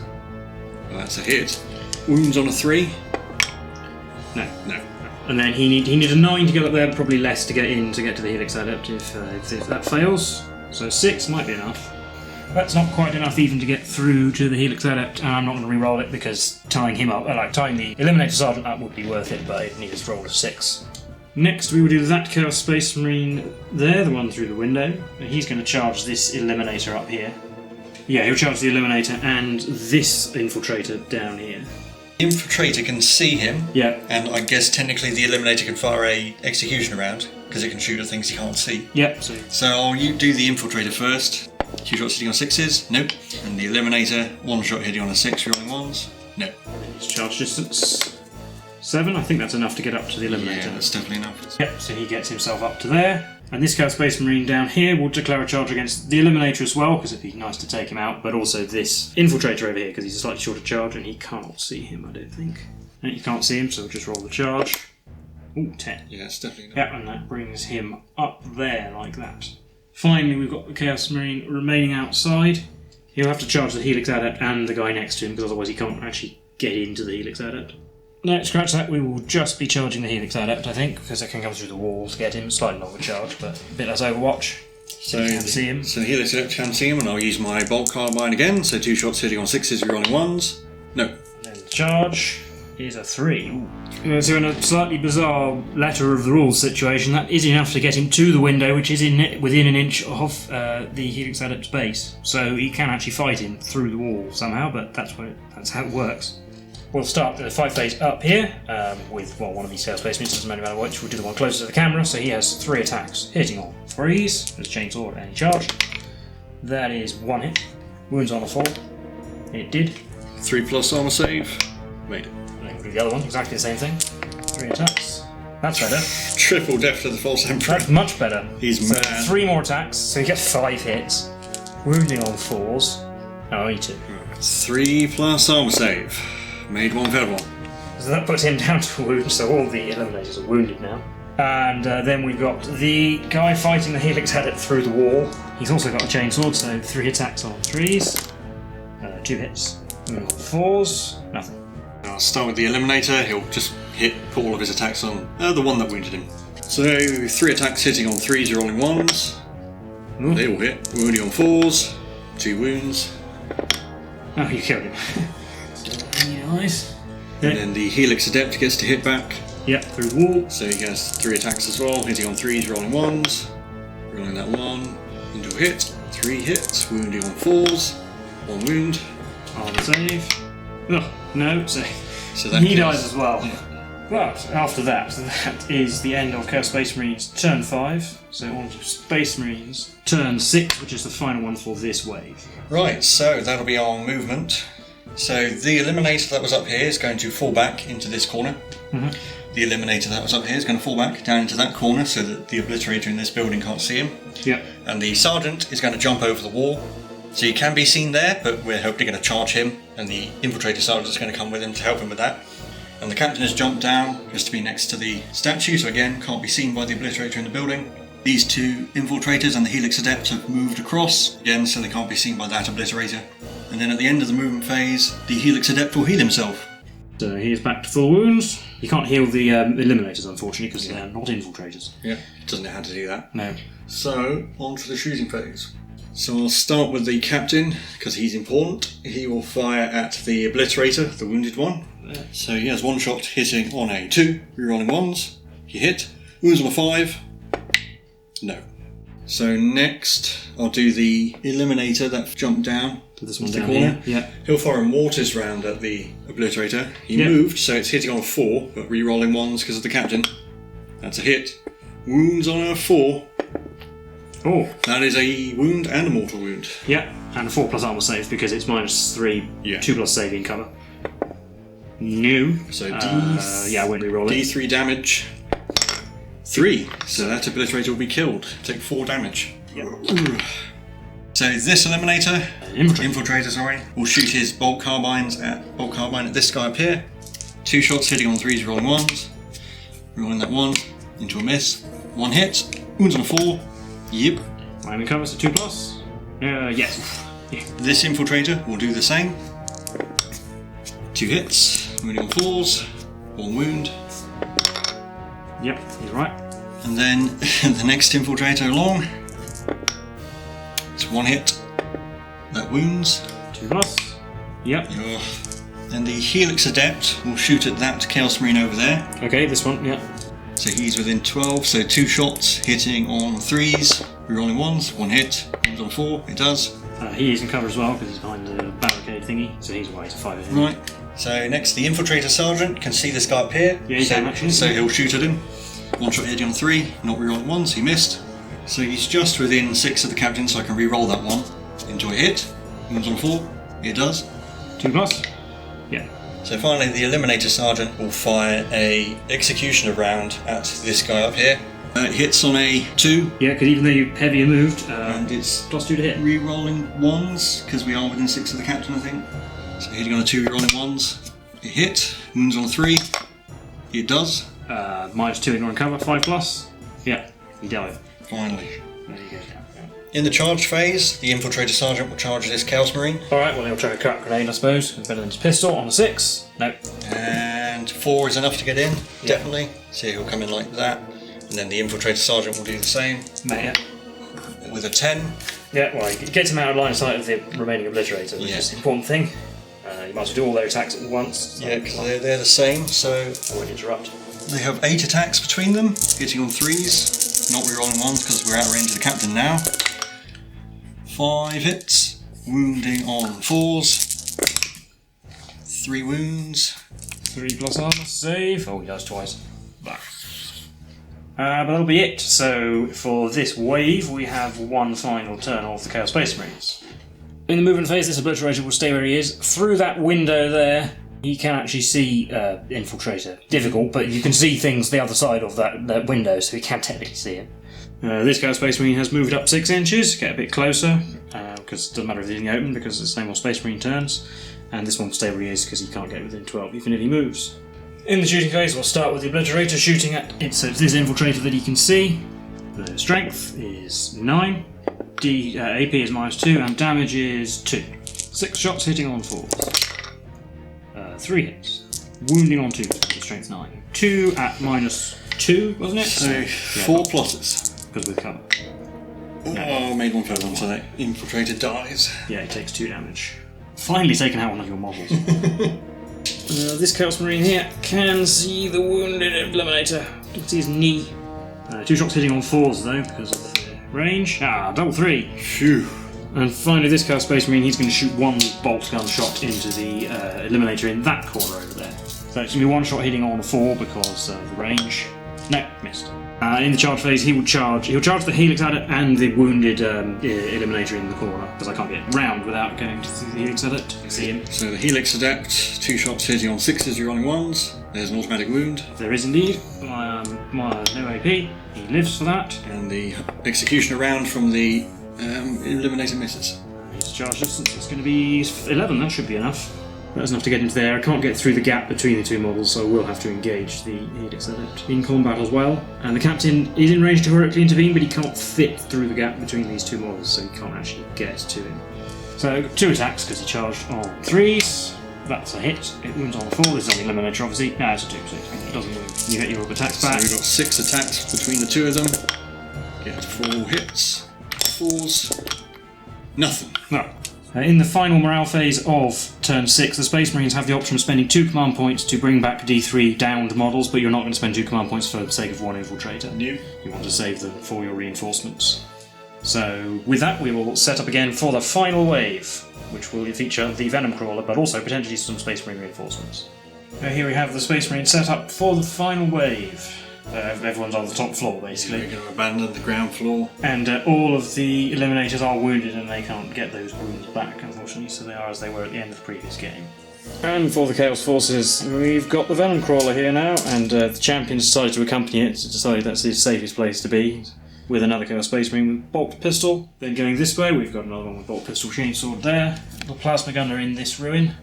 That's a hit. Wounds on a 3. No. And then he needed a 9 to get up there, but probably less to get in to get to the Helix Adept if that fails. So 6 might be enough. That's not quite enough even to get through to the Helix Adept, and I'm not going to re-roll it because tying him up, tying the Eliminator Sergeant up would be worth it, but it needs to roll a 6. Next we will do that Chaos Space Marine there, the one through the window. He's going to charge this Eliminator up here. Yeah, he'll charge the Eliminator and this Infiltrator down here. The Infiltrator can see him. Yeah. And I guess technically the Eliminator can fire a execution round because it can shoot at things he can't see. Yep. So I'll do the Infiltrator first. 2 shots hitting on 6s. Nope. And the Eliminator, 1 shot hitting on a 6, rolling 1s. Nope. His charge distance. 7. I think that's enough to get up to the Eliminator. Yeah, that's definitely enough. Yep, so he gets himself up to there. And this Chaos Space Marine down here will declare a charge against the Eliminator as well, because it'd be nice to take him out, but also this Infiltrator over here, because he's a slightly shorter charge, and he can't see him, I don't think. And you can't see him, so we'll just roll the charge. Ooh, 10. Yeah, it's definitely enough. Yep, and that brings him up there, like that. Finally, we've got the Chaos Marine remaining outside. He'll have to charge the Helix Adept and the guy next to him, because otherwise he can't actually get into the Helix Adept. No, scratch that, we will just be charging the Helix Adept, I think, because it can come through the wall to get him. Slightly longer charge, but a bit less Overwatch. So you can see him. So Helix Adept can see him, and I'll use my Bolt Carbine again. So 2 shots hitting on 6s, rerolling 1s. No. And then the charge is a 3. So in a slightly bizarre letter of the rules situation, that is enough to get him to the window, which is within an inch of the Helix Adept's base. So he can actually fight him through the wall somehow, but that's how it works. We'll start the fight phase up here with one of these Chaos Space Marines, doesn't matter which. We'll do the one closest to the camera, so he has 3 attacks, hitting on 3s. There's chainsaw at any charge. That is 1 hit. Wounds on a 4. It did. 3+ armor save. Made it. And then we'll do the other one, exactly the same thing. 3 attacks. That's better. Triple death to the False Emperor. That's much better. He's mad. 3 more attacks, so you get 5 hits. Wounding on 4s. Oh, only 2. 3+ armor save. Made 1 failed 1. So that puts him down to wound, so all the Eliminators are wounded now. And then we've got the guy fighting the Helix Adept through the wall. He's also got a chainsword, so 3 attacks on 3s. 2 hits. On 4s, nothing. I'll start with the Eliminator. He'll just put all of his attacks on the one that wounded him. So 3 attacks hitting on 3s, rolling 1s. Ooh. They all hit. Wounding on 4s. 2 wounds. Oh, you killed him. Nice. And then the Helix Adept gets to hit back. Yep, through the wall. So he has 3 attacks as well, hitting on 3s, rolling 1s. Rolling that 1 into a hit. 3 hits. Wounding on 4s. 1 wound. Armor save. Oh, no, save. So that he kills. dies as well. Yeah. But after that is the end of Chaos Space Marines turn 5. So on to Space Marines turn 6, which is the final one for this wave. Right, so that'll be our movement. So the Eliminator that was up here is going to fall back into this corner. Mm-hmm. The Eliminator that was up here is going to fall back down into that corner so that the Obliterator in this building can't see him. Yep. And the Sergeant is going to jump over the wall. So he can be seen there, but we're hopefully going to charge him, and the Infiltrator Sergeant is going to come with him to help him with that. And the Captain has jumped down just to be next to the statue, so again, can't be seen by the Obliterator in the building. These 2 Infiltrators and the Helix Adept have moved across, again, so they can't be seen by that Obliterator. And then at the end of the movement phase, the Helix Adept will heal himself. So he is back to full wounds. You can't heal the Eliminators, unfortunately, because they're not Infiltrators. Yeah, doesn't know how to do that. No. So, on to the shooting phase. So I'll start with the Captain, because he's important. He will fire at the Obliterator, the wounded one. So he has 1 shot hitting on a 2, rerolling 1s. He hit. Wounds on a 5. No. So next, I'll do the Eliminator that jumped down. This one the down corner. here. Yeah. He'll fire a mortis round at the Obliterator. He Yep. moved, so it's hitting on a 4, but re-rolling 1s because of the Captain. That's a hit. Wounds on a 4. Oh. That is a wound and a mortal wound. Yeah, and a 4+ armor save because it's -3, Yeah. 2+ saving cover. No. So yeah, I won't re-roll it. D3 damage. 3. So that Obliterator will be killed. Take 4 damage. Yep. So this Eliminator, Infiltrator, will shoot his Bolt Carbine at this guy up here. 2 shots hitting on 3s, rolling 1s. Rolling that 1 into a miss. 1 hit. Wounds on a 4. Yep. Climbing cover, so 2+. Yes. Yeah. This Infiltrator will do the same. 2 hits. Wounding on 4s. 1 wound. Yep, he's right. And then the next Infiltrator along. It's 1 hit. That wounds. 2+. Yep. And the Helix Adept will shoot at that Chaos Marine over there. Okay, this one, yeah. So he's within 12, so 2 shots hitting on 3s, rerolling 1s, 1 hit, wounds on 4, it does. He is in cover as well because he's behind the barricade thingy, so he's away to 5 hit. Right. So next, the Infiltrator Sergeant can see this guy up here. Yeah, he can actually. So he'll shoot at him. 1 shot hitting on 3, not rerolling 1s, he missed. So he's just within 6 of the Captain, so I can re-roll that 1 into a hit. Wounds on 4, it does. 2+. Yeah. So finally, the Eliminator Sergeant will fire a Executioner round at this guy up here. It hits on a 2. Yeah, because even though you're heavier moved, and it's +2 to hit. re-rolling 1s, because we are within 6 of the captain, I think. So hitting on a 2, re-rolling 1s. It hit. Wounds on a 3. It does. -2 ignorant cover, 5+. Yeah, you die. Finally. There you go. In the charge phase, the Infiltrator Sergeant will charge this Chaos Marine. Alright, well he'll try a cut grenade, I suppose. It's better than his pistol on a 6. Nope. And 4 is enough to get in, definitely. So he'll come in like that. And then the Infiltrator Sergeant will do the same. Yeah. With a 10. Yeah, well, it gets him out of line of sight of the remaining Obliterator, which is the important thing. You might as well do all their attacks at once. So yeah, because they're the same, so... I won't interrupt. They have 8 attacks between them, hitting on 3s. Not re-rolling 1s because we're out of range of the captain now. 5 hits, wounding on 4s. 3 wounds. 3+ armor save. Oh, he does twice. But that'll be it. So for this wave, we have one final turn of the Chaos Space Marines. In the movement phase, this Obliterator will stay where he is. Through that window there, he can actually see Infiltrator. Difficult, but you can see things the other side of that window, so he can technically see him. This Chaos Space Marine has moved up 6 inches, get a bit closer, because it doesn't matter if he's in the open, because it's the same old Space Marine turns. And this one will stay where he is, because he can't get within 12, even if he moves. In the shooting phase, we'll start with the Obliterator shooting at it's this Infiltrator that he can see. The strength is 9, AP is -2, and damage is 2. 6 shots hitting on 4s. 3 hits. Wounding on 2s, with strength 9. 2 at -2, wasn't it? So 4 pluses. Because with cover. Oh, made one fail, so that Infiltrator dies. Yeah, he takes 2 damage. Finally taken out one of your models. This Chaos Marine here can see the wounded Eliminator. You can see his knee. 2 shots hitting on 4s though, because of the range. Double 3. Phew. And finally, this Chaos Space Marine, he's going to shoot 1 bolt gun shot into the Eliminator in that corner over there. So it's going to be 1 shot hitting on a 4 because of the range. No, missed. In the charge phase, he will charge. He'll charge the Helix Adept and the wounded Eliminator in the corner, because I can't get round without going to the Helix Adept. You can see him. So the Helix Adept, 2 shots hitting on 6s, you're rolling 1s. There's an automatic wound. There is indeed. My no AP. He lives for that. And the Executioner round from the Eliminator misses. His charge distance is going to be 11. That should be enough. That's enough to get into there. I can't get through the gap between the 2 models, so I will have to engage the Helix Adept in combat as well. And the captain is in range to heroically intervene, but he can't fit through the gap between these 2 models, so he can't actually get to him. So 2 attacks because he charged on 3s. That's a hit. It wounds on a 4. This is on the Eliminator, obviously. No, it's a 2, so it doesn't move. You get your attacks back. So we've got 6 attacks between the 2 of them. Get 4 hits. 4s. Nothing. No. In the final morale phase of turn 6, the Space Marines have the option of spending 2 command points to bring back D3 downed models, but you're not going to spend 2 command points for the sake of 1 Infiltrator. No. You want to save them for your reinforcements. So with that, we will set up again for the final wave, which will feature the Venom Crawler, but also potentially some Space Marine reinforcements. Here we have the Space Marine set up for the final wave. Everyone's on the top floor, basically. We're going to abandon the ground floor. And all of the Eliminators are wounded and they can't get those wounds back, unfortunately, so they are as they were at the end of the previous game. And for the Chaos Forces, we've got the Venom Crawler here now, and the champion decided to accompany it, to decide that's the safest place to be, with another Chaos Space Marine with Bolt Pistol. Then going this way, we've got another one with Bolt Pistol Chainsword there. The Plasma Gunner in this ruin.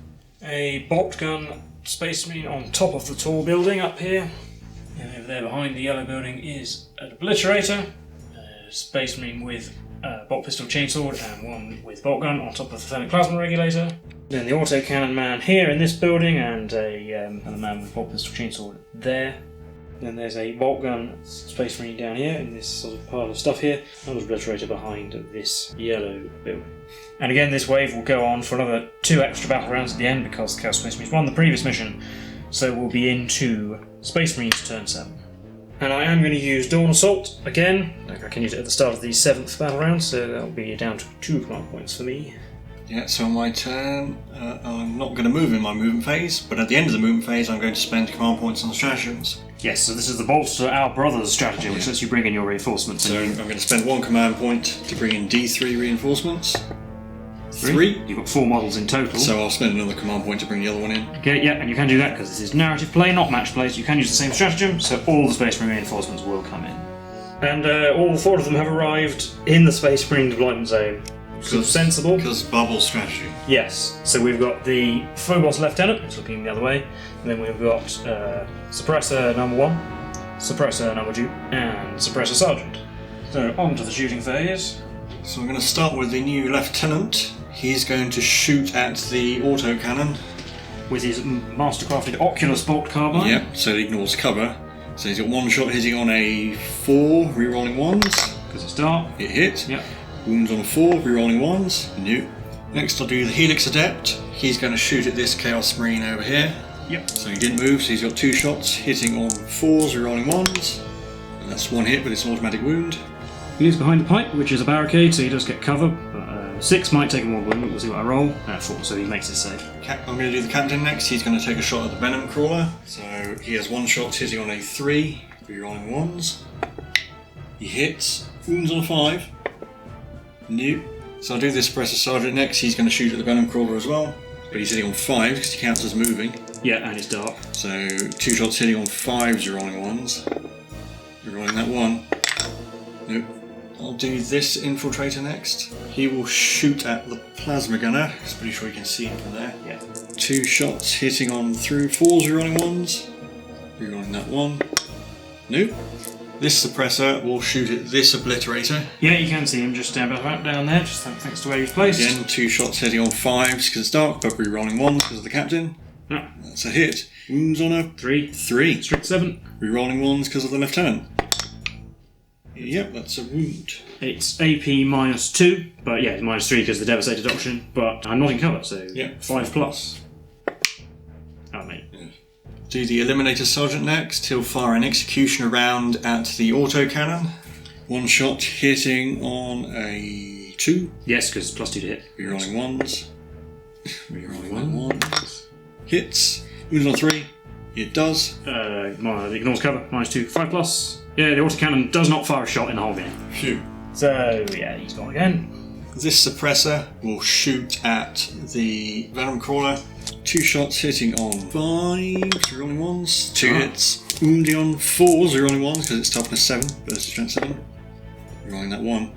A Bolt Gun Space Marine on top of the tall building up here. And over there behind the yellow building is an Obliterator, a Space Marine with Bolt Pistol Chainsword, and one with Bolt Gun on top of the Thermic Plasma Regulator. Then the Autocannon man here in this building, and a man with Bolt Pistol Chainsword there. Then there's a Bolt Gun Space Marine down here in this sort of pile of stuff here. Another Obliterator behind this yellow building. And again, this wave will go on for another 2 extra battle rounds at the end because the Chaos Space Marines won the previous mission. So we'll be into Space Marines turn 7. And I am going to use Dawn Assault again. I can use it at the start of the 7th battle round, so that'll be down to 2 command points for me. Yeah, so on my turn, I'm not going to move in my movement phase, but at the end of the movement phase I'm going to spend command points on the stratagems. Yes, so this is the Bolster Our Brothers strategy, which lets you bring in your reinforcements. So I'm going to spend 1 command point to bring in D3 reinforcements. 3. You've got 4 models in total. So I'll spend another command point to bring the other one in. Okay, yeah, and you can do that because this is narrative play, not match play, so you can use the same stratagem, so all the Space Marine reinforcements will come in. And all 4 of them have arrived in the Space Marine deployment zone. Sort of sensible. Because bubble strategy. Yes, so we've got the Phobos Lieutenant, who's looking the other way, and then we've got Suppressor number 1, Suppressor number 2, and Suppressor Sergeant. So on to the shooting phase. So I'm going to start with the new Lieutenant. He's going to shoot at the autocannon. With his mastercrafted Oculus bolt carbine. Yep, so it ignores cover. So he's got 1 shot hitting on a 4, rerolling 1s. Because it's dark. It hit. Yep. Wounds on a 4, rerolling 1s. Nope. Next I'll do the Helix Adept. He's going to shoot at this Chaos Marine over here. Yep. So he didn't move, so he's got 2 shots hitting on 4s, rerolling 1s. And that's 1 hit, but it's an automatic wound. He's behind the pipe, which is a barricade, so he does get cover. But, 6 might take him 1 wound, but we'll see what I roll. 4, so he makes it safe. I'm going to do the Captain next. He's going to take a shot at the Venom Crawler. So he has 1 shot hitting on a 3, rerolling 1s. He hits. Wounds on a 5. Nope. So I'll do this Suppressor Sergeant next. He's going to shoot at the Venom Crawler as well. But he's hitting on 5 because he counts as moving. Yeah, and it's dark. So 2 shots hitting on 5s, rerolling 1s. Rerolling that 1. Nope. I'll do this Infiltrator next. He will shoot at the Plasma Gunner. I'm pretty sure you can see him from there. Yeah. 2 shots hitting on through 4s, rerolling 1s. Rerolling that 1. Nope. This Suppressor will shoot at this Obliterator. Yeah, you can see him just about down there, just thanks to where he's placed. Again, 2 shots hitting on 5s because it's dark, but rerolling 1s because of the Captain. Yeah. That's a hit. Wounds on a 3. 3. Strict 7. Rerolling 1s because of the Lieutenant. Yep, that's a wound. It's AP minus 2, but yeah, it's minus 3 because of the devastated option, but I'm not in cover, so Yeah. 5 plus. Oh, mate. Yeah. Do the Eliminator Sergeant next. He'll fire an Executioner round at the autocannon. 1 shot hitting on a 2. Yes, because plus 2 to hit. Rerolling 1s. Rerolling 1s. Hits. Wounds on 3. It does. Ignores cover, minus 2. 5 plus. Yeah, the autocannon does not fire a shot in the whole game. Phew. So, yeah, he's gone again. This Suppressor will shoot at the Venom Crawler. 2 shots hitting on 5, rerolling 1s. 2 hits. Wounding on 4s, rerolling 1s because it's toughness 7 versus strength 7. Rerolling that 1.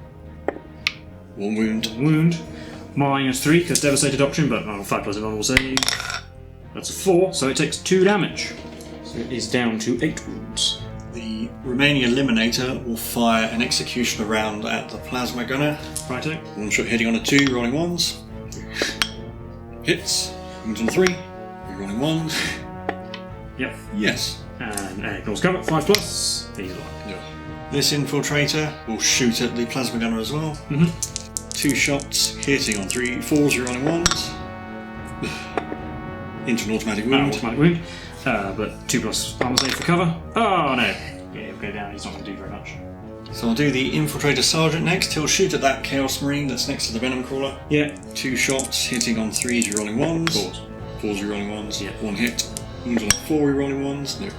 1 wound. Wound. Minus 3 because devastated option, but 5 plus a normal save. That's a 4, so it takes 2 damage. So it is down to 8 wounds. The remaining Eliminator will fire an Executioner round at the Plasma Gunner. Righto. 1 shot hitting on a 2, rolling 1s. Hits. Wounds on 3. Rerolling 1s. Yep. Yes. And ignores cover, 5 plus. He's alive. Yeah. This Infiltrator will shoot at the Plasma Gunner as well. 2 shots hitting on 3, 4s, rerolling 1s. Into an automatic wound. Automatic wound. But 2 plus armor save for cover. Oh no. Yeah, he'll go down, he's not going to do very much. So I'll do the Infiltrator Sergeant next. He'll shoot at that Chaos Marine that's next to the Venom Crawler. Yeah. 2 shots hitting on 3s, rerolling 1s. 4s, rerolling 1s. Yeah. 1 hit. Wounds on 4, rerolling 1s. No.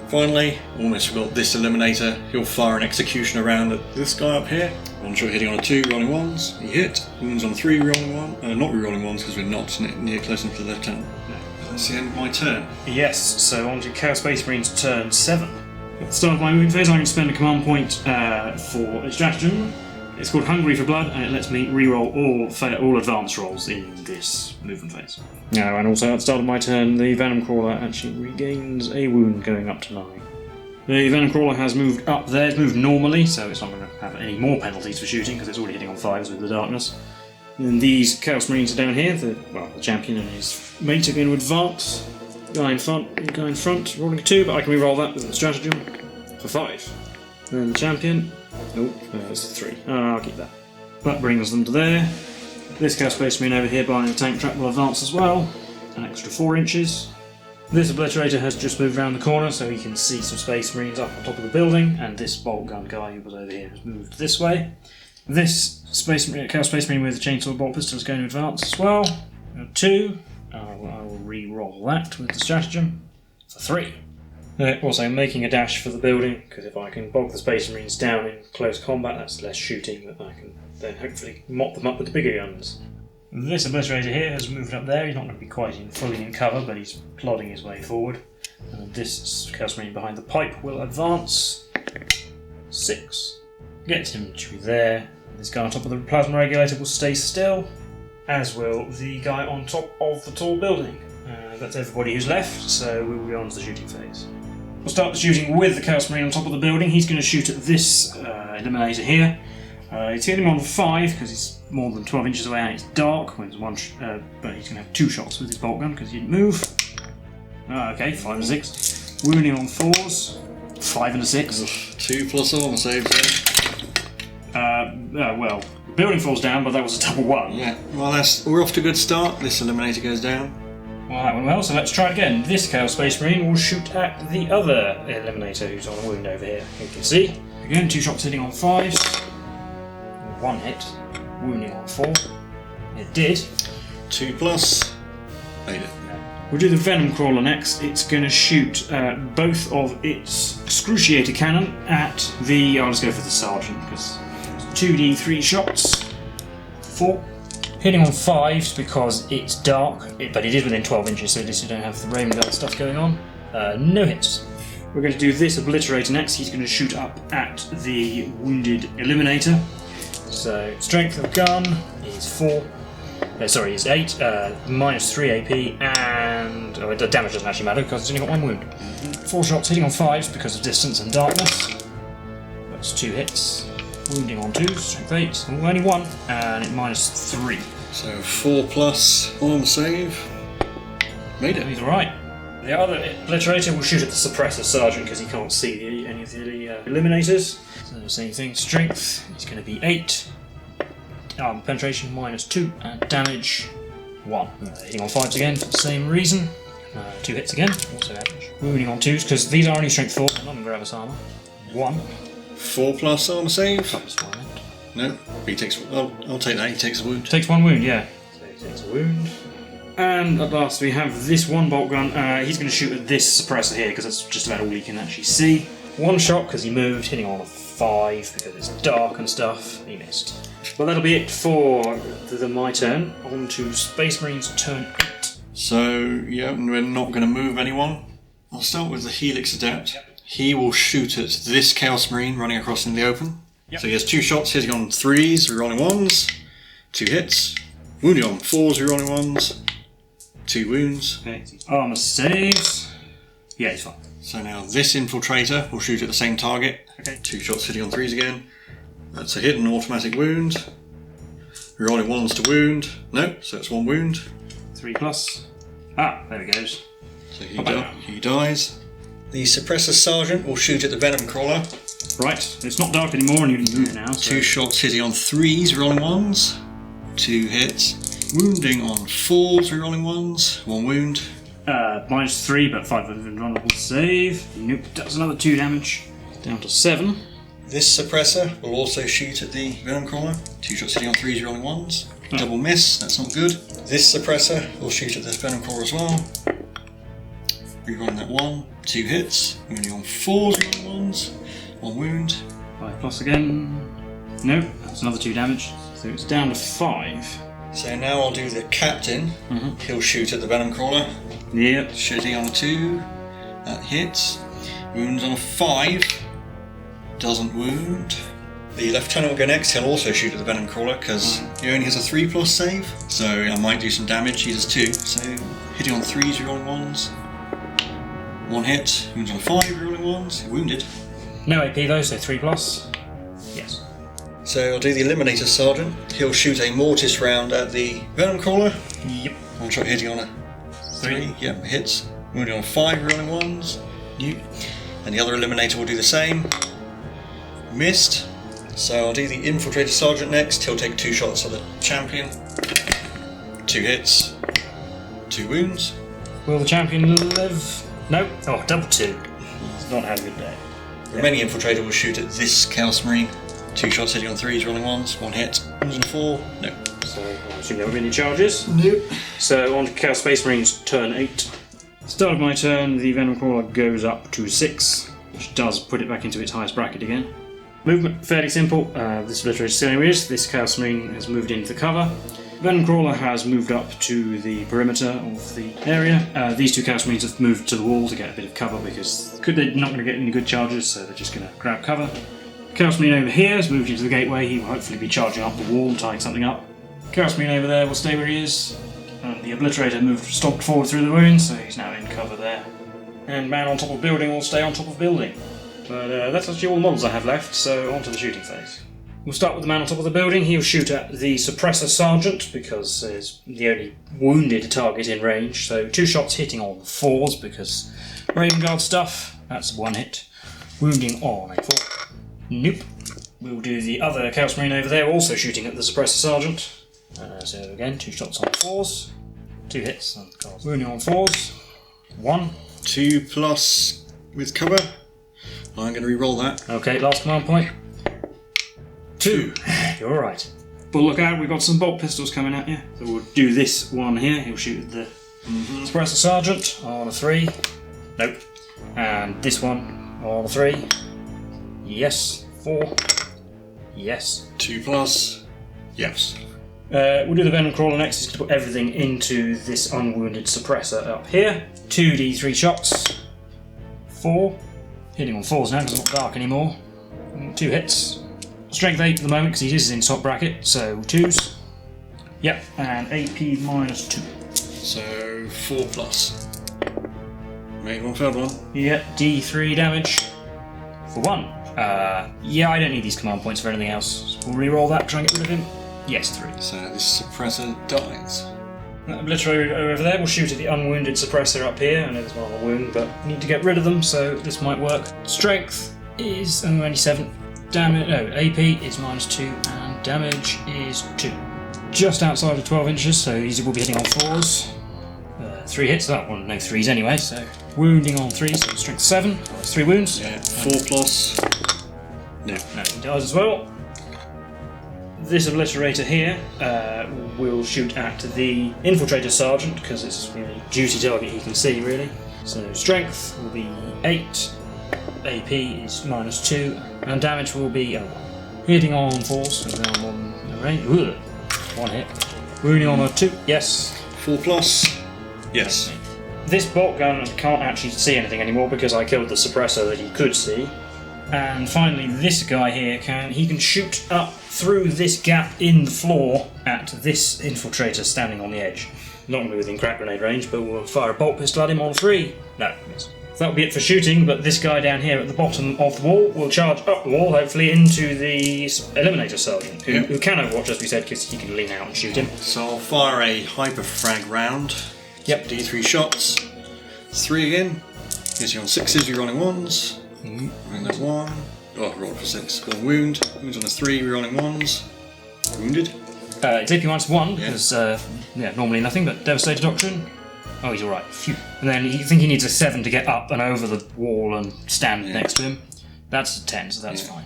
Finally, almost forgot this Eliminator. He'll fire an Executioner round at this guy up here. 1 shot hitting on a 2, rolling 1s. He hit. Wounds on 3, rerolling 1. Not rerolling 1s because we're not near close enough to the Lieutenant. No. That's the end of my turn. Yes, so on to Chaos Space Marines turn 7. At the start of my movement phase, I'm going to spend a command point for a stratagem. It's called Hungry for Blood, and it lets me reroll all advanced rolls in this movement phase. Now, and also at the start of my turn, the Venom Crawler actually regains a wound going up to 9. The Venom Crawler has moved up there, it's moved normally, so it's not going to have any more penalties for shooting because it's already hitting on 5s with the darkness. And these Chaos Marines are down here, the champion and his mate are going to advance. Guy in front, rolling a 2, but I can re-roll that with the stratagem for 5. Then the champion, it's a 3. I'll keep that. That brings them to there. This Chaos Space Marine over here behind the tank trap will advance as well, an extra 4 inches. This Obliterator has just moved around the corner so he can see some Space Marines up on top of the building, and this bolt gun guy who was over here has moved this way. This Chaos Space Marine with the chainsaw bolt pistol is going to advance as well. 2. I will re-roll that with the stratagem for 3. Also making a dash for the building, because if I can bog the Space Marines down in close combat, that's less shooting that I can then hopefully mop them up with the bigger guns. This Obliterator here has moved up there. He's not going to be quite fully in cover, but he's plodding his way forward. And this Chaos Marine behind the pipe will advance 6. Gets him to there. This guy on top of the plasma regulator will stay still, as will the guy on top of the tall building. That's everybody who's left, so we will be on to the shooting phase. We'll start the shooting with the Chaos Marine on top of the building. He's going to shoot at this Eliminator here. It's hitting him on 5 because he's more than 12 inches away and it's dark. But he's going to have 2 shots with his bolt gun because he didn't move. Okay, 5 and 6. Wounding on 4s. 5 and a 6. 2 plus armor saves there. Well, the building falls down, but that was a double 1. Yeah, well, we're off to a good start. This Eliminator goes down. Well, that went well, so let's try it again. This Chaos Space Marine will shoot at the other Eliminator who's on a wound over here. You can see. Again, 2 shots hitting on 5s. 1 hit. Wounding on 4. It did. 2 plus. Made it. We'll do the Venom Crawler next. It's going to shoot both of its Excruciator Cannon at the... let's go for the Sergeant, because 2d3 shots. 4. Hitting on 5s because it's dark, but it is within 12 inches, so at least you don't have the rain gun stuff going on. No hits. We're going to do this Obliterator next. He's going to shoot up at the wounded Eliminator. So, strength of gun is 4. Is 8, minus 3 AP, and the damage doesn't actually matter because it's only got 1 wound. 4 shots hitting on 5s because of distance and darkness. That's 2 hits. Wounding on 2s, strength 8, only 1, and it minus 3. So 4 plus armor save. Made it. He's alright. The other Obliterator will shoot at the Suppressor Sergeant because he can't see any of the Eliminators. So same thing, strength is going to be 8. Penetration minus 2, and damage 1. Hitting on 5s again for the same reason. 2 hits again, also damage. Wounding on 2s because these are only strength 4, non-gravis armor. 1. 4 plus armor save. Plus 1. No, he takes. I'll take that. He takes a wound. Takes 1 wound, yeah. So he takes a wound. And at last we have this 1 bolt gun. He's going to shoot at this suppressor here because that's just about all he can actually see. 1 shot because he moved, hitting on a 5 because it's dark and stuff. He missed. Well, that'll be it for my turn. On to Space Marines turn 8. So, yeah, we're not going to move anyone. I'll start with the Helix Adept. Yep. He will shoot at this Chaos Marine running across in the open. Yep. So he has 2 shots hitting on 3s, rerolling 1s. 2 hits. Wounding on 4s, rerolling 1s. 2 wounds. Okay. Armor saves. Yeah, he's fine. So now this Infiltrator will shoot at the same target. Okay. 2 shots hitting on 3s again. That's a hit and automatic wound. Rerolling 1s to wound. No, so it's 1 wound. 3 plus. Ah, there he goes. So he dies. The Suppressor Sergeant will shoot at the Venom Crawler. Right, it's not dark anymore and you can move now. So. 2 shots hitting on 3s, rerolling 1s. 2 hits. Wounding on 4s, rerolling 1s. 1 wound. Minus 3, but 5 of invulnerable save. Nope, does another 2 damage. Down to 7. This Suppressor will also shoot at the Venom Crawler. 2 shots hitting on 3s, rerolling 1s. Oh. Double miss, that's not good. This Suppressor will shoot at the Venom Crawler as well. Rerolling that 1. 2 hits. Wounding on 4s, rerolling 1s. 1 wound. 5 plus again. Nope, that's another 2 damage. So it's down to 5. So now I'll do the Captain. Mm-hmm. He'll shoot at the Venom Crawler. Yep. Shooting on a 2. That hits. Wounds on a 5. Doesn't wound. The Lieutenant will go next. He'll also shoot at the Venom Crawler because he only has a 3 plus save. So I might do some damage. He does 2. So hitting on 3s, rerolling 1s. 1 hit. Wounds on a 5, rerolling 1s. Wounded. No AP though, so 3 plus. Yes. So I'll do the Eliminator Sergeant. He'll shoot a Mortis round at the Venom Crawler. Yep. I'll try hitting on a 3. Yep, hits. Wounding on a 5, rerolling 1s. Yep. And the other Eliminator will do the same. Missed. So I'll do the Infiltrator Sergeant next. He'll take 2 shots at the Champion. 2 hits. 2 wounds. Will the Champion live? No. Oh, double 2. He's not had a good day. The remaining Infiltrator will shoot at this Chaos Marine. 2 shots hitting on 3s, rolling 1s. 1 hit. Wounds on 4. No. So I assume there won't be any charges. Nope. So on to Chaos Space Marines turn 8. Start of my turn, the Venom Crawler goes up to 6, which does put it back into its highest bracket again. Movement fairly simple. This Obliterator still is. This Chaos Marine has moved into the cover. Venom Crawler has moved up to the perimeter of the area. These two Chaos Marines have moved to the wall to get a bit of cover because they're not going to get any good charges, so they're just going to grab cover. Chaos Marine over here has moved into the gateway. He will hopefully be charging up the wall, tying something up. Chaos Marine over there will stay where he is. And the Obliterator stomped forward through the wounds, so he's now in cover there. And man on top of building will stay on top of building. But that's actually all the models I have left, so on to the shooting phase. We'll start with the man on top of the building. He'll shoot at the Suppressor Sergeant because it's the only wounded target in range. So 2 shots hitting on 4s because Raven Guard stuff. That's 1 hit. Wounding on a 4. Nope. We'll do the other Chaos Marine over there, also shooting at the Suppressor Sergeant. So again, 2 shots on 4s. 2 hits. Wounding on 4s. 1. 2+ with cover. I'm going to re-roll that. Okay, last command point. 2. You're alright. But look out, we've got some bolt pistols coming at you. So we'll do this one here. He'll shoot at the Suppressor Sergeant on a 3. Nope. And this one on a 3. Yes. 4. Yes. 2+. Yes. We'll do the Venom Crawler next. He's going to put everything into this unwounded suppressor up here. 2d3 shots. 4. Hitting on 4s now because it's not dark anymore. 2 hits. Strength 8 at the moment because he is in top bracket, so 2s. Yep, and AP -2. So 4+. Made 1, failed 1. Yep, D3 damage for 1. Yeah, I don't need these command points for anything else. So we'll re-roll that, try and get rid of him. Yes, 3. So this suppressor dies. That Obliterator over there will shoot at the unwounded suppressor up here. I know there's one on the wound, but I need to get rid of them, so this might work. Strength is only 7. Damage, no, AP is -2, and damage is 2. Just outside of 12 inches, so he will be hitting on 4s. 3 hits, that one, no 3s anyway, so wounding on 3s, so strength 7. That's 3 wounds. Yeah, 4+. No. No, he dies as well. This Obliterator here will shoot at the Infiltrator Sergeant, because it's the only duty target he can see, really. So strength will be 8, AP is -2, and damage will be 1. Hitting on 4s, so down 1 hit. Wounding on a 2, yes. 4+. Yes. This bolt gun can't actually see anything anymore because I killed the suppressor that he could see. And finally, this guy here can shoot up through this gap in the floor at this infiltrator standing on the edge. Not going to be within crack grenade range, but we'll fire a bolt pistol at him on 3. No, miss. So that'll be it for shooting, but this guy down here at the bottom of the wall will charge up the wall, hopefully into the Eliminator Sergeant, who can overwatch, as we said, because he can lean out and shoot him. So I'll fire a hyperfrag round. Yep. D3 shots. 3 again. Hitting on 6s, rerolling 1s. And that's 1. Oh, roll for 6. 1 wound. Wounds on a 3, rerolling 1s. Wounded. It's AP -1 because normally nothing, but Devastator Doctrine. Oh, he's alright. Phew. And then you think he needs a 7 to get up and over the wall and stand next to him. That's a 10, so that's fine.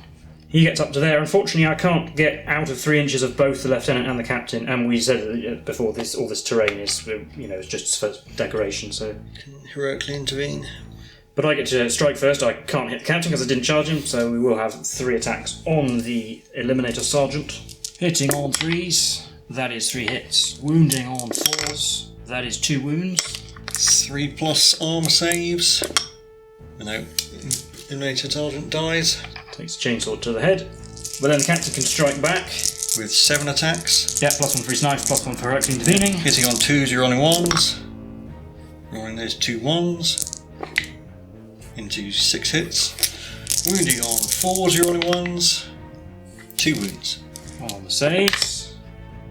He gets up to there. Unfortunately, I can't get out of 3 inches of both the lieutenant and the captain. And we said before, all this terrain is, it's just for decoration. So can heroically intervene. But I get to strike first. I can't hit the captain because I didn't charge him. So we will have 3 attacks on the Eliminator Sergeant. Hitting on 3s. That is 3 hits. Wounding on 4s. That is 2 wounds. 3+ armor saves. No, Eliminator Sergeant dies. Takes a chainsaw to the head. But then the captain can strike back. With 7 attacks. Yeah, +1 for his knife, +1 for heroically intervening. Hitting on 2s, you're rolling 1s. Rolling those 2 1s. Into 6 hits. Wounding on 4s, you're rolling 1s. 2 wounds. On the saves.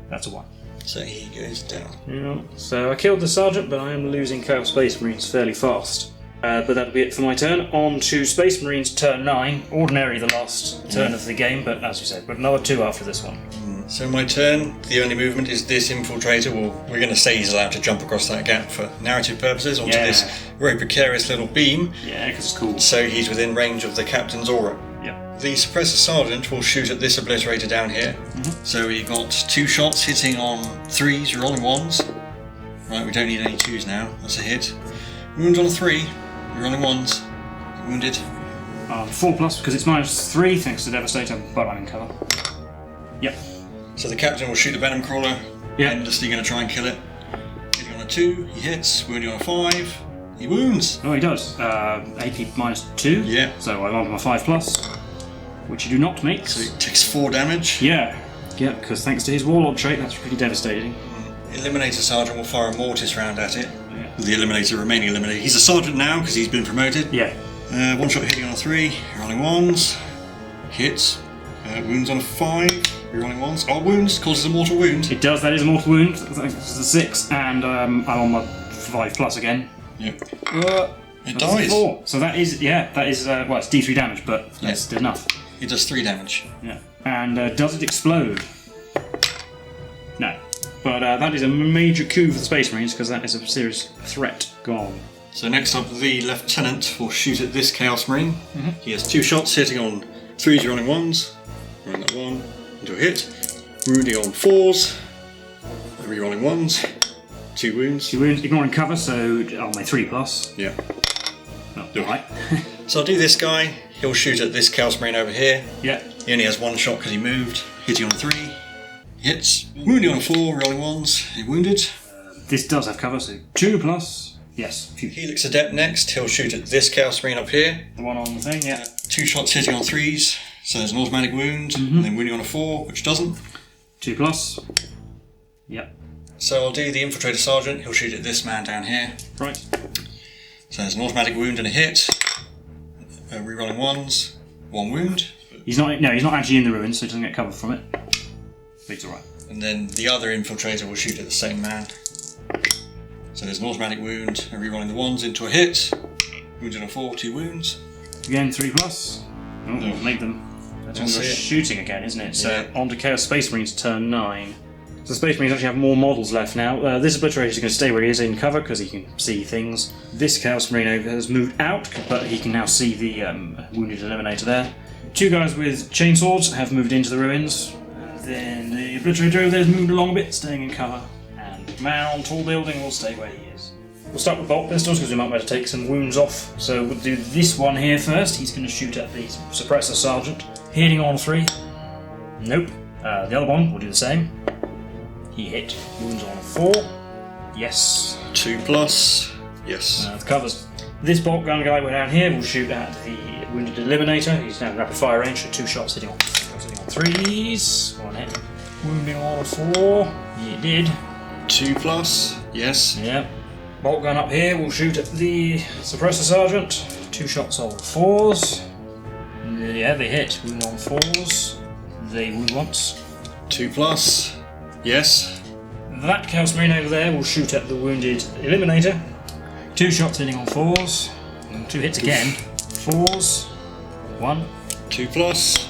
That's a 1. So he goes down. Yeah. So I killed the sergeant, but I am losing Chaos Space Marines fairly fast. But that'll be it for my turn. On to Space Marines turn 9. Ordinarily the last turn of the game, but as we said, but another 2 after this one. So my turn, the only movement is this infiltrator. Well, we're going to say he's allowed to jump across that gap for narrative purposes onto this very precarious little beam. Yeah, because it's cool. So he's within range of the captain's aura. Yeah. The suppressor sergeant will shoot at this obliterator down here. So he got 2 shots hitting on 3s, rolling 1s. Right, we don't need any 2s now. That's a hit. Wound on a 3, rolling 1s. Wounded. 4+ because it's -3 thanks to Devastator, but I'm in cover. Yep. So the captain will shoot the venom crawler Yeah. Endlessly going to try and kill it. Hitting on a 2, he hits. Wounding on a 5, he wounds. Oh, he does. AP -2. Yeah. So I'm on my 5+, which you do not make. So he takes 4 damage. Yeah. Yeah, because thanks to his Warlord trait, that's pretty devastating. Eliminator Sergeant will fire a mortis round at it. Yeah. The Eliminator remaining Eliminator. He's a Sergeant now because he's been promoted. Yeah. One shot hitting on a 3, rolling 1s. Hits. Wounds on a 5, rerolling 1s. Oh, wounds, causes a mortal wound. It does, that is a mortal wound. It's a 6, and I'm on my 5+ again. Yep. It That's dies. 4. So that is, well, it's D3 damage, but that's enough. It does 3 damage. Yeah. And does it explode? No. But that is a major coup for the Space Marines, because that is a serious threat gone. So next up, the Lieutenant will shoot at this Chaos Marine. Mm-hmm. He has 2 shots hitting on 3s, rolling 1s. Rolling that 1 into a hit. Wounding on 4s. Rerolling 1s. 2 wounds. 2 wounds, ignoring cover, so on my 3+. Yeah. Oh, alright. So I'll do this guy. He'll shoot at this Chaos Marine over here. Yeah. He only has 1 shot because he moved. Hitting on a 3. Hits. Wounding on a 4, rolling 1s. He wounded. This does have cover, so 2+. Yes. Helix Adept next. He'll shoot at this Chaos Marine up here. The one on the thing, yeah. 2 shots hitting on 3s. So there's an automatic wound. And then wounding on a 4, which doesn't. 2+. Yep. So I'll do the Infiltrator Sergeant. He'll shoot at this man down here. Right. So there's an automatic wound and a hit. Rerolling 1s. 1 wound. He's not actually in the ruins, so he doesn't get cover from it. But it's alright. And then the other Infiltrator will shoot at the same man. So there's an automatic wound, and rerolling the 1s into a hit. Wounded on 4, 2 wounds. Again, 3+. Oh, we'll make them. That's when we're shooting again, isn't it? So on to Chaos Space Marines turn 9. So the Space Marines actually have more models left now. This Obliterator is going to stay where he is in cover because he can see things. This Chaos Marine has moved out, but he can now see the Wounded Eliminator there. 2 guys with chainswords have moved into the ruins. Then the Obliterator over there has moved along a bit, staying in cover. And the man on tall building will stay where he is. We'll start with bolt pistols because we might be able to take some wounds off. So we'll do this one here first. He's going to shoot at the Suppressor Sergeant. Hitting on 3. Nope. The other one will do the same. He hit. Wounds on 4. Yes. 2+. Yes. The covers. This bolt gun guy down here will shoot at the Wounded Eliminator. He's now in rapid fire range, so 2 shots hitting on 3s. 1 hit. Wounding on 4. He did. 2+. Yes. Yep. Bolt gun up here will shoot at the Suppressor Sergeant. 2 shots on 4s. Yeah, they hit. Wound on 4s. They wound once. 2+. Yes. That Chaos Marine over there will shoot at the Wounded Eliminator. 2 shots hitting on 4s. And 2 hits again. 4s. 1. 2+.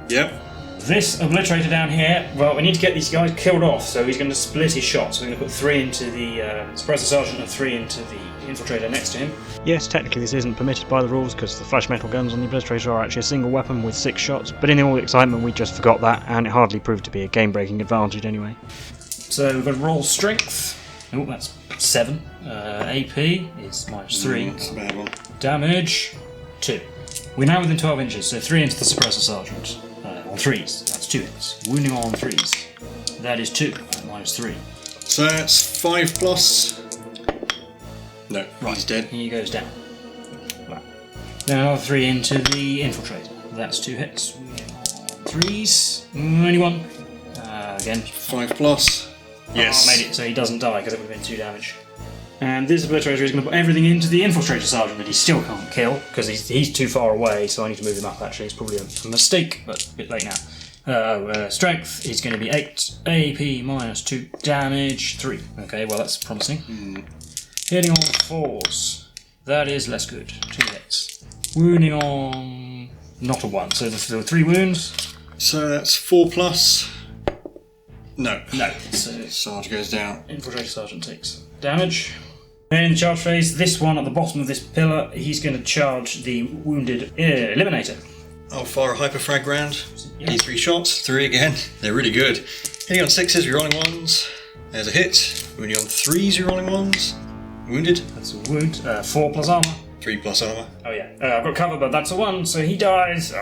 Yep. This Obliterator down here, well, we need to get these guys killed off, so he's going to split his shots. So we're going to put 3 into the Suppressor Sergeant and 3 into the Infiltrator next to him. Yes, technically this isn't permitted by the rules because the flash metal guns on the Obliterator are actually a single weapon with 6 shots, but in all the excitement we just forgot that, and it hardly proved to be a game-breaking advantage anyway. So we're going to roll Strength. Oh, that's 7. AP is -3. That's a bad one. Damage, 2. We're now within 12 inches, so 3 into the Suppressor Sergeant. On 3s, that's 2 hits. Wounding on 3s. That is 2, -3. So that's 5+. No, right, he's dead. He goes down. Right. Then another 3 into the Infiltrator. That's 2 hits. Wounding on 3s. Only 1. Again. 5+. Yes. Made it so he doesn't die because it would have been 2 damage. And this Obliterator is going to put everything into the Infiltrator Sergeant that he still can't kill because he's too far away, so I need to move him up actually. It's probably a mistake, but a bit late now. Strength is going to be 8. AP -2. Damage 3. Okay, well that's promising. Hitting on 4s. That is less good. 2 hits. Wounding on... not a 1, so there were 3 wounds. So that's 4+. No. No. So Sarge goes down. Infiltrator Sergeant takes damage. Then in the charge phase, this one at the bottom of this pillar, he's going to charge the Wounded Eliminator. I'll fire a hyperfrag round. Yeah. Need 3 shots. 3 again. They're really good. Hitting on 6s, rerolling 1s. There's a hit. Wounding on 3s, rerolling 1s. Wounded. That's a wound. 4 plus armour. 3+ armour. Oh yeah. I've got cover, but that's a 1, so he dies.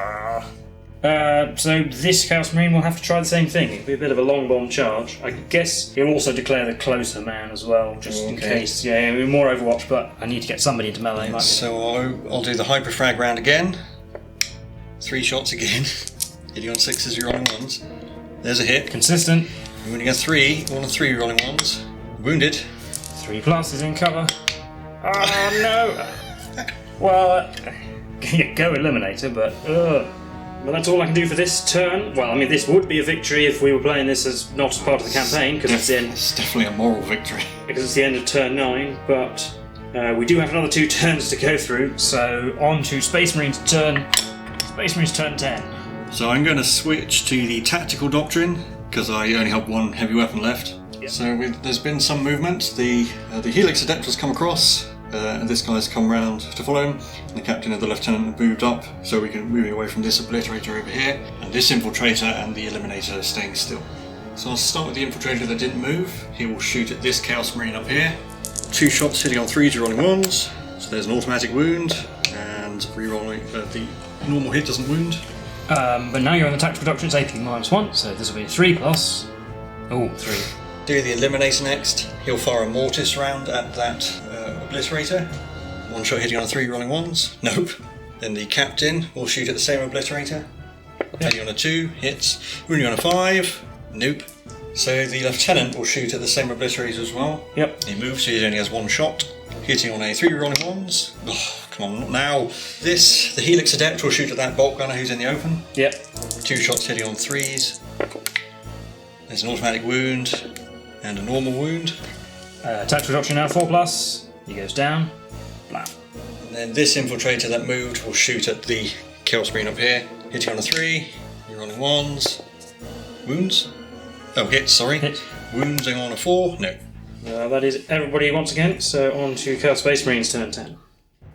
So this Chaos Marine will have to try the same thing. It'll be a bit of a long bomb charge. I guess he'll also declare the closer man as well, just in case. Yeah, it'll be more Overwatch, but I need to get somebody into melee. So I'll do the hyperfrag round again. 3 shots again. Hitting on 6s, rolling 1s. There's a hit. Consistent. You're winning a 3, 1 and 3 rolling 1s. Wounded. 3+ is in cover. Oh no! Well, go Eliminator, but well, that's all I can do for this turn. Well, I mean, this would be a victory if we were playing this as not as part of the campaign, because it's the end. It's definitely a moral victory. Because it's the end of turn 9, but we do have another 2 turns to go through. So on to Space Marines turn 10. So I'm going to switch to the Tactical Doctrine because I only have 1 heavy weapon left. Yep. So there's been some movement. The Helix Adept has come across. And this guy's come round to follow him. And the captain and the lieutenant have moved up, so we can move away from this obliterator over here. And this infiltrator and the eliminator are staying still. So I'll start with the infiltrator that didn't move. He will shoot at this Chaos Marine up here. 2 shots hitting on 3s, rolling 1s. So there's an automatic wound, and re-rolling the normal hit doesn't wound. But now you're on the Tactical Doctrine, it's AP -1, so this will be a 3+. Oh, 3. Do the eliminator next. He'll fire a mortis round at that obliterator. 1 shot hitting on 3, rolling 1s. Nope. Then the captain will shoot at the same obliterator. Yep. Hitting on a 2, hits. Wounding on a 5. Nope. So the lieutenant will shoot at the same obliterator as well. Yep. He moves, so he only has 1 shot. Hitting on a 3, rolling 1s. Oh, come on, not now. The Helix Adept will shoot at that bolt gunner who's in the open. Yep. 2 shots hitting on 3s. There's an automatic wound and a normal wound. Tactical Doctrine now 4+. He goes down. Blah. And then this infiltrator that moved will shoot at the Chaos Marine up here. Hitting on a 3. You're rolling 1s. Wounds. Oh, hits, sorry. Hit. Wounding on a 4. No. That is everybody once again, so on to Chaos Space Marines turn 10.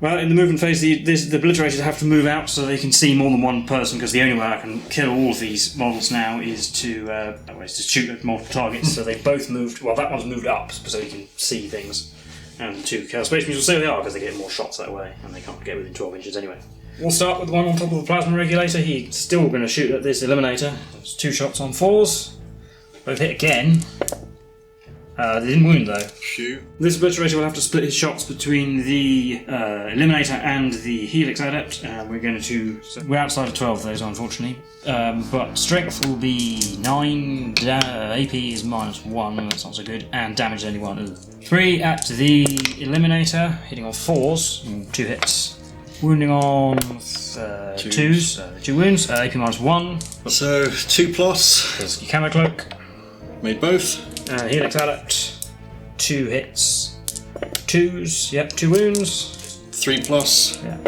Well, in the movement phase, the obliterators have to move out so they can see more than one person, because the only way I can kill all of these models now is to shoot at multiple targets. So they both moved. Well, that one's moved up so you can see things, and the 2 Chaos Space Marines will stay where they are because they get more shots that way, and they can't get within 12 inches anyway. We'll start with the one on top of the plasma regulator. He's still going to shoot at this eliminator. There's 2 shots on 4s. Both hit again. They didn't wound though. Shoot. This obliterator will have to split his shots between the eliminator and the Helix Adept. We're outside of 12 of those, unfortunately. But strength will be 9. AP is -1. That's not so good. And damage only 1. 3 at the eliminator, hitting on 4s. 2 hits. Wounding on 2s. 2 wounds. AP -1. So 2+. There's your camo cloak. Made both. Helix Adept, 2 hits, 2s, yep, 2 wounds. 3+. Yeah.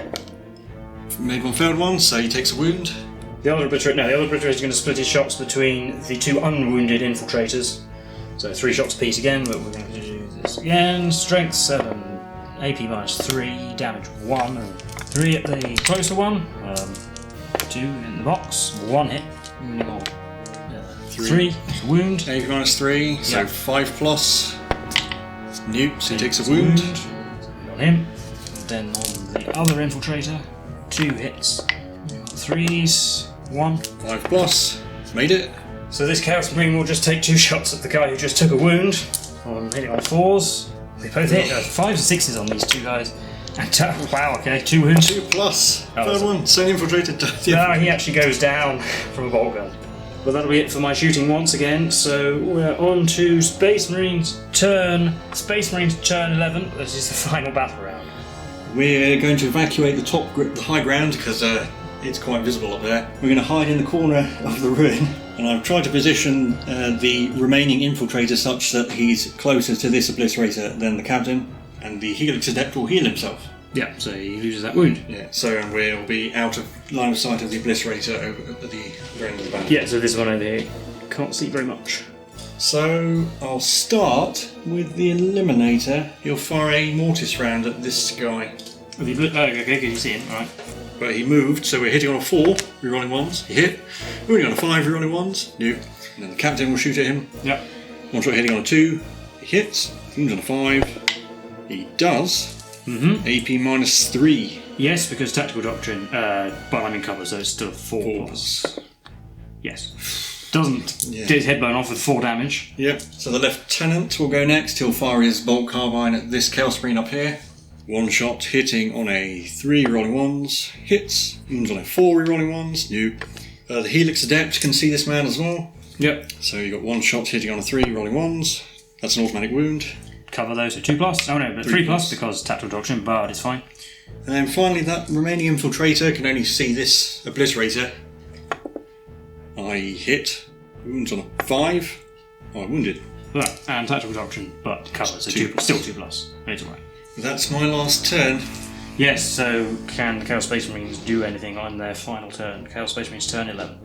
Made 1 failed one, so he takes a wound. The other obliterator is going to split his shots between the 2 unwounded infiltrators. So 3 shots apiece again, but we're going to do this again. Strength 7, AP -3, damage 1, and 3 at the closer one. 2 in the box, 1 hit, wounding on 3 wound. AP -3, so Yeah. 5+. Nope, so he takes a wound. On him. Then on the other infiltrator, 2 hits. 3s, 1. 5+. Made it. So this Chaos Marine will just take 2 shots at the guy who just took a wound. On hitting on 4s. They both hit. 5s and 6s on these 2 guys. And wow, okay, 2 wounds. 2+. Oh, Third one, same infiltrator. No, he actually goes down from a bolt gun. But that'll be it for my shooting once again. So we're on to Space Marines turn 11. This is the final battle round. We're going to evacuate the high ground because it's quite visible up there. We're going to hide in the corner of the ruin, and I've tried to position the remaining infiltrator such that he's closer to this obliterator than the captain, and the Helix Adept will heal himself. Yeah, so he loses that wound. Yeah, so we'll be out of line of sight of the obliterator at the other end of the battle. Yeah, so this one over here can't see very much. So I'll start with the eliminator. He'll fire a mortis round at this guy. Okay, can you see him? Alright. But he moved, so we're hitting on a 4, rerolling 1s. He hit. Wounding on a 5, rerolling 1s. Nope. And then the captain will shoot at him. Yep. 1 shot hitting on a 2. He hits. Wounds on a 5. He does. AP -3. Yes, because Tactical Doctrine, but I'm in cover, so it's still 4 plus. Yes. Doesn't get his head blown off with 4 damage. Yep. So the Lieutenant will go next. He'll fire his bolt carbine at this Chaos Marine up here. 1 shot hitting on a 3 rolling 1s. Hits. Wounds on a 4 re-rolling 1s. Nope. The Helix Adept can see this man as well. Yep. So you got 1 shot hitting on a 3 rolling 1s. That's an automatic wound. Cover those, so 2 plus. Oh no, but 3 plus because Tactical Doctrine, Bard is fine. And then finally, that remaining Infiltrator can only see this Obliterator. I hit. Wounds on a 5. Oh, I wounded. And Tactical Doctrine, but cover, so 2 plus. Still 2 plus. It's alright. That's my last turn. Yes, so can the Chaos Space Marines do anything on their final turn? Chaos Space Marines turn 11.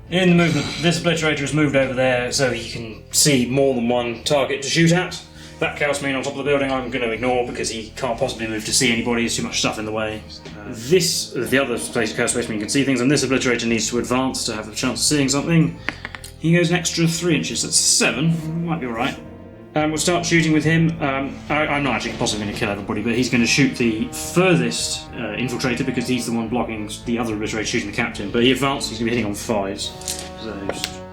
In the movement, this Obliterator has moved over there so he can see more than one target to shoot at. That Chaos Marine on top of the building I'm going to ignore because he can't possibly move to see anybody, there's too much stuff in the way. The other Chaos Space Marine can see things, and this Obliterator needs to advance to have a chance of seeing something. He goes an extra 3 inches, that's 7, might be alright. We'll start shooting with him. I'm not actually possibly going to kill everybody, but he's going to shoot the furthest Infiltrator because he's the one blocking the other Obliterator shooting the Captain. But he advances, he's going to be hitting on 5s. So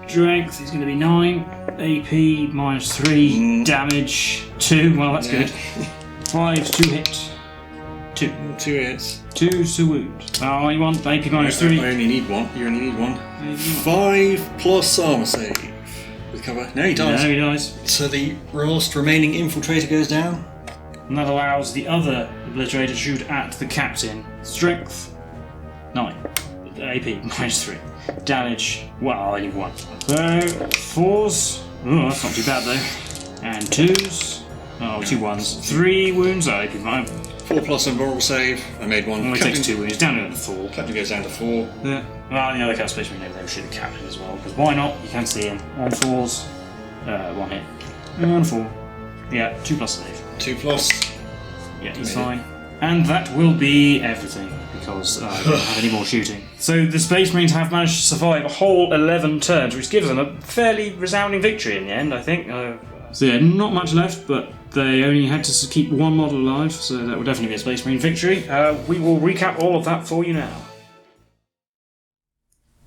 strength, he's going to be 9. AP -3, damage 2. Well, that's good. 5, 2 hit. 2. 2 hits. 2 to wound. Oh, you want AP -3? I only need 1. You only need 1. 5 plus armor save. With cover. No, he dies. No, he dies. So the last remaining Infiltrator goes down. And that allows the other Obliterator to shoot at the Captain. Strength 9. AP -3. Damage, well, only 1. So, 4s. Oh, that's not too bad though. And 2s. Oh, 2 1s. 3 wounds. Oh, AP 5. 4 plus and moral save. I made 1. Only takes 2 wounds. Down to 4. Captain goes down to 4. Yeah. Well, the other Chaos Space Marine over there will shoot the Captain as well. Because why not? You can see him. On 4s. 1 hit. And 4. Yeah, 2 plus save. 2 plus. Yeah, he's fine. And that will be everything, because I don't have any more shooting. So the Space Marines have managed to survive a whole 11 turns, which gives them a fairly resounding victory in the end, I think. So yeah, not much left, but they only had to keep 1 model alive, so that will definitely be a Space Marine victory. We will recap all of that for you now.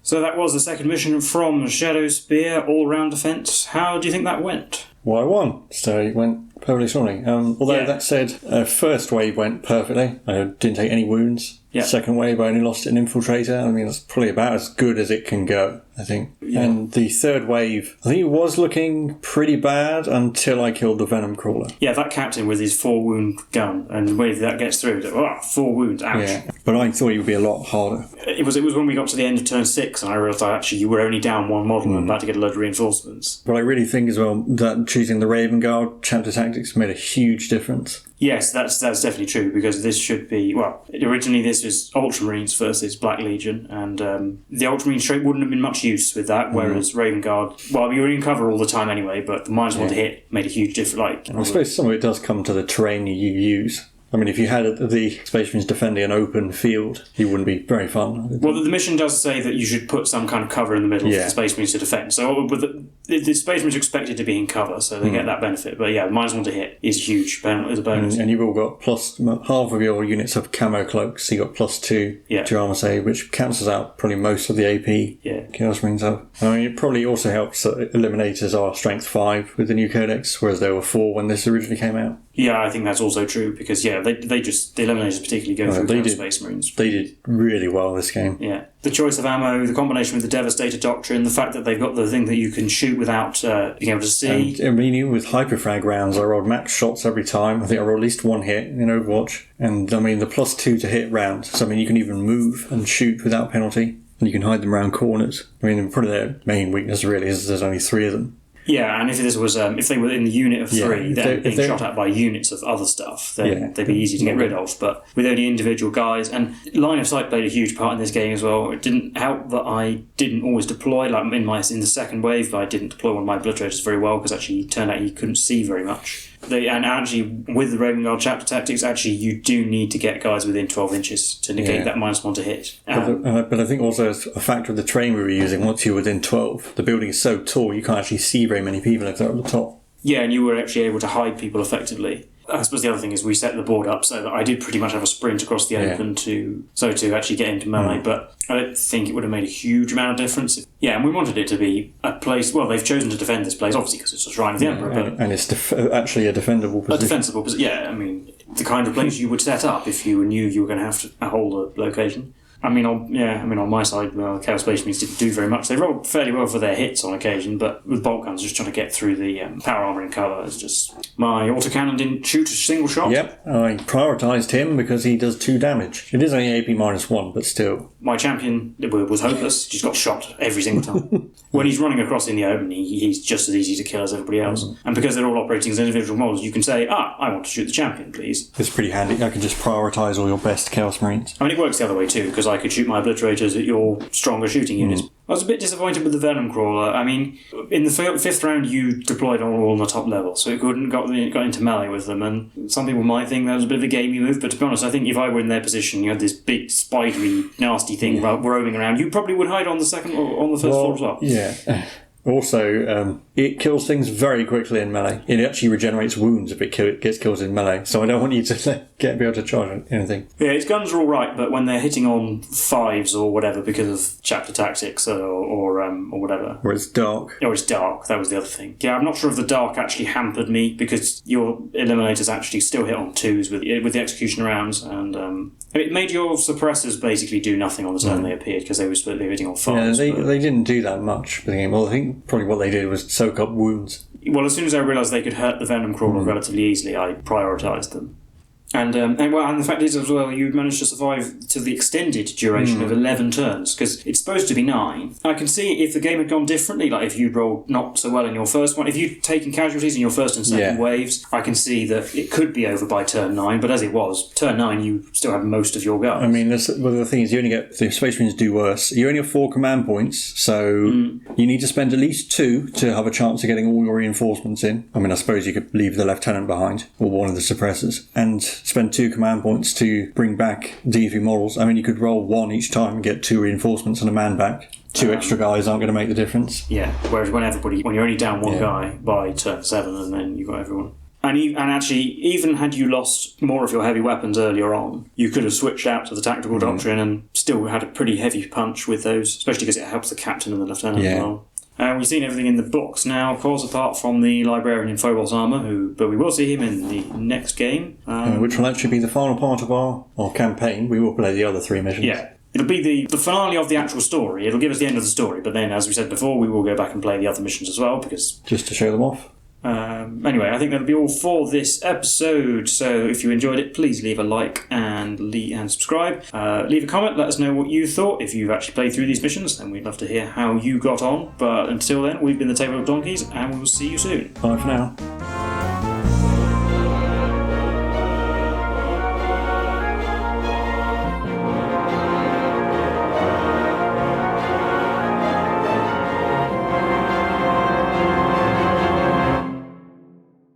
So that was the second mission from Shadowspear, all-round defence. How do you think that went? Well, I won, so it went perfectly swimmingly. Although that said, first wave went perfectly. I didn't take any wounds. Yeah. Second wave, I only lost an Infiltrator. I mean, that's probably about as good as it can go, I think. Yeah. And the third wave, I think it was looking pretty bad until I killed the Venom Crawler. Yeah, that Captain with his 4-wound gun, and the wave that gets through, 4 wounds, ouch. Yeah, but I thought it would be a lot harder. It was when we got to the end of turn 6 and I realised actually you were only down 1 model and about to get a load of reinforcements. But I really think as well that choosing the Raven Guard chapter tactics made a huge difference. Yes, that's definitely true, because this should be, well, originally this was Ultramarines versus Black Legion, and the Ultramarine trait wouldn't have been much use with that, whereas Raven Guard, well, we were in cover all the time anyway, but the -1 to hit made a huge difference. I suppose some of it does come to the terrain you use. I mean, if you had the Space Marines defending an open field, it wouldn't be very fun. Well, the mission does say that you should put some kind of cover in the middle for the Space Marines to defend. So the Space Marines are expected to be in cover, so they get that benefit. But yeah, -1 to hit is huge. Is a bonus. And you've all got half of your units have camo cloaks, so you got +2 to your armor save, which cancels out probably most of the AP Chaos Marines have. I mean, it probably also helps that Eliminators are strength 5 with the new codex, whereas they were 4 when this originally came out. Yeah, I think that's also true, because the Eliminators particularly go through Space Marines. They did really well this game. Yeah. The choice of ammo, the combination with the Devastator Doctrine, the fact that they've got the thing that you can shoot without being able to see. And, I mean, even with Hyperfrag rounds, I rolled max shots every time. I think I rolled at least 1 hit in Overwatch. And, I mean, the +2 to hit round. So, I mean, you can even move and shoot without penalty. And you can hide them around corners. I mean, probably their main weakness really is there's only 3 of them. Yeah, and if this was if they were in the unit of 3, then being shot at by units of other stuff, then they'd be easy to get rid of. But with only individual guys, and line of sight played a huge part in this game as well. It didn't help that I didn't always deploy, like in the second wave, I didn't deploy one of my Obliterators very well, because actually it turned out he couldn't see very much. And actually, with the Raven Guard chapter tactics, actually you do need to get guys within 12 inches to negate that -1 to hit. But I think also as a factor of the terrain we were using, once you're within 12, the building is so tall you can't actually see very many people if they're at the top. Yeah, and you were actually able to hide people effectively. I suppose the other thing is we set the board up so that I did pretty much have a sprint across the open to actually get into melee, but I don't think it would have made a huge amount of difference. Yeah, and we wanted it to be a place, well, they've chosen to defend this place, obviously because it's a Shrine of the Emperor. And it's actually a defendable position. A defensible position, yeah, I mean, the kind of place you would set up if you knew you were going to have to hold a location. I mean, on my side, Chaos Space Marines didn't do very much. They rolled fairly well for their hits on occasion, but with bolt guns, just trying to get through the power armor in cover, it's just my autocannon didn't shoot a single shot. Yep, I prioritised him because he does 2 damage. It is only AP -1, but still. My champion was hopeless. Just got shot every single time. When he's running across in the open, he's just as easy to kill as everybody else. And because they're all operating as individual models, you can say, I want to shoot the champion, please. It's pretty handy. I can just prioritise all your best Chaos Marines. I mean, it works the other way too, because I could shoot my obliterators at your stronger shooting units. I was a bit disappointed with the Venom Crawler. I mean, in the 5th round, you deployed all on the top level, so it couldn't got into melee with them. And some people might think that was a bit of a gamey move, but to be honest, I think if I were in their position, you had this big, spidery, nasty thing roaming around, you probably would hide on the second or on the first floor as well. Yeah. Also, it kills things very quickly in melee. It actually regenerates wounds if it gets killed in melee, so I don't want you to be able to charge anything. Yeah, its guns are alright, but when they're hitting on 5s or whatever because of chapter tactics or whatever. Or it's dark. Or it's dark, that was the other thing. Yeah, I'm not sure if the dark actually hampered me, because your eliminators actually still hit on 2s with the execution rounds, and it made your suppressors basically do nothing on the turn they appeared, because they were hitting on 5s. Yeah, they didn't do that much for the game. Well, I think probably what they did was soak up wounds. Well, as soon as I realised they could hurt the Venom Crawler relatively easily, I prioritised them. And the fact is as well, you managed to survive to the extended duration of 11 turns, because it's supposed to be 9. I can see if the game had gone differently, like if you'd rolled not so well in your first one, if you'd taken casualties in your first and second waves, I can see that it could be over by turn 9, but as it was, turn 9 you still had most of your guards. I mean, the thing is, you only get, the Space Marines do worse. You only have 4 command points, so you need to spend at least 2 to have a chance of getting all your reinforcements in. I mean, I suppose you could leave the lieutenant behind, or one of the suppressors, and spend 2 command points to bring back D3 models. I mean, you could roll 1 each time and get 2 reinforcements and a man back. 2 extra guys aren't going to make the difference. Yeah, whereas when you're only down 1 guy by turn 7, and then you've got everyone. And actually, even had you lost more of your heavy weapons earlier on, you could have switched out to the tactical doctrine and still had a pretty heavy punch with those, especially because it helps the captain and the lieutenant as well. We've seen everything in the books now, of course, apart from the librarian in Phobos armour, but we will see him in the next game. Which will actually be the final part of our campaign. We will play the other 3 missions. Yeah. It'll be the finale of the actual story. It'll give us the end of the story, but then, as we said before, we will go back and play the other missions as well, because... just to show them off. Anyway, I think that'll be all for this episode. So if you enjoyed it, please leave a like and subscribe. Leave a comment, let us know what you thought. If you've actually played through these missions, then we'd love to hear how you got on. But until then, we've been the Table of Donkeys, and we will see you soon. Bye for now.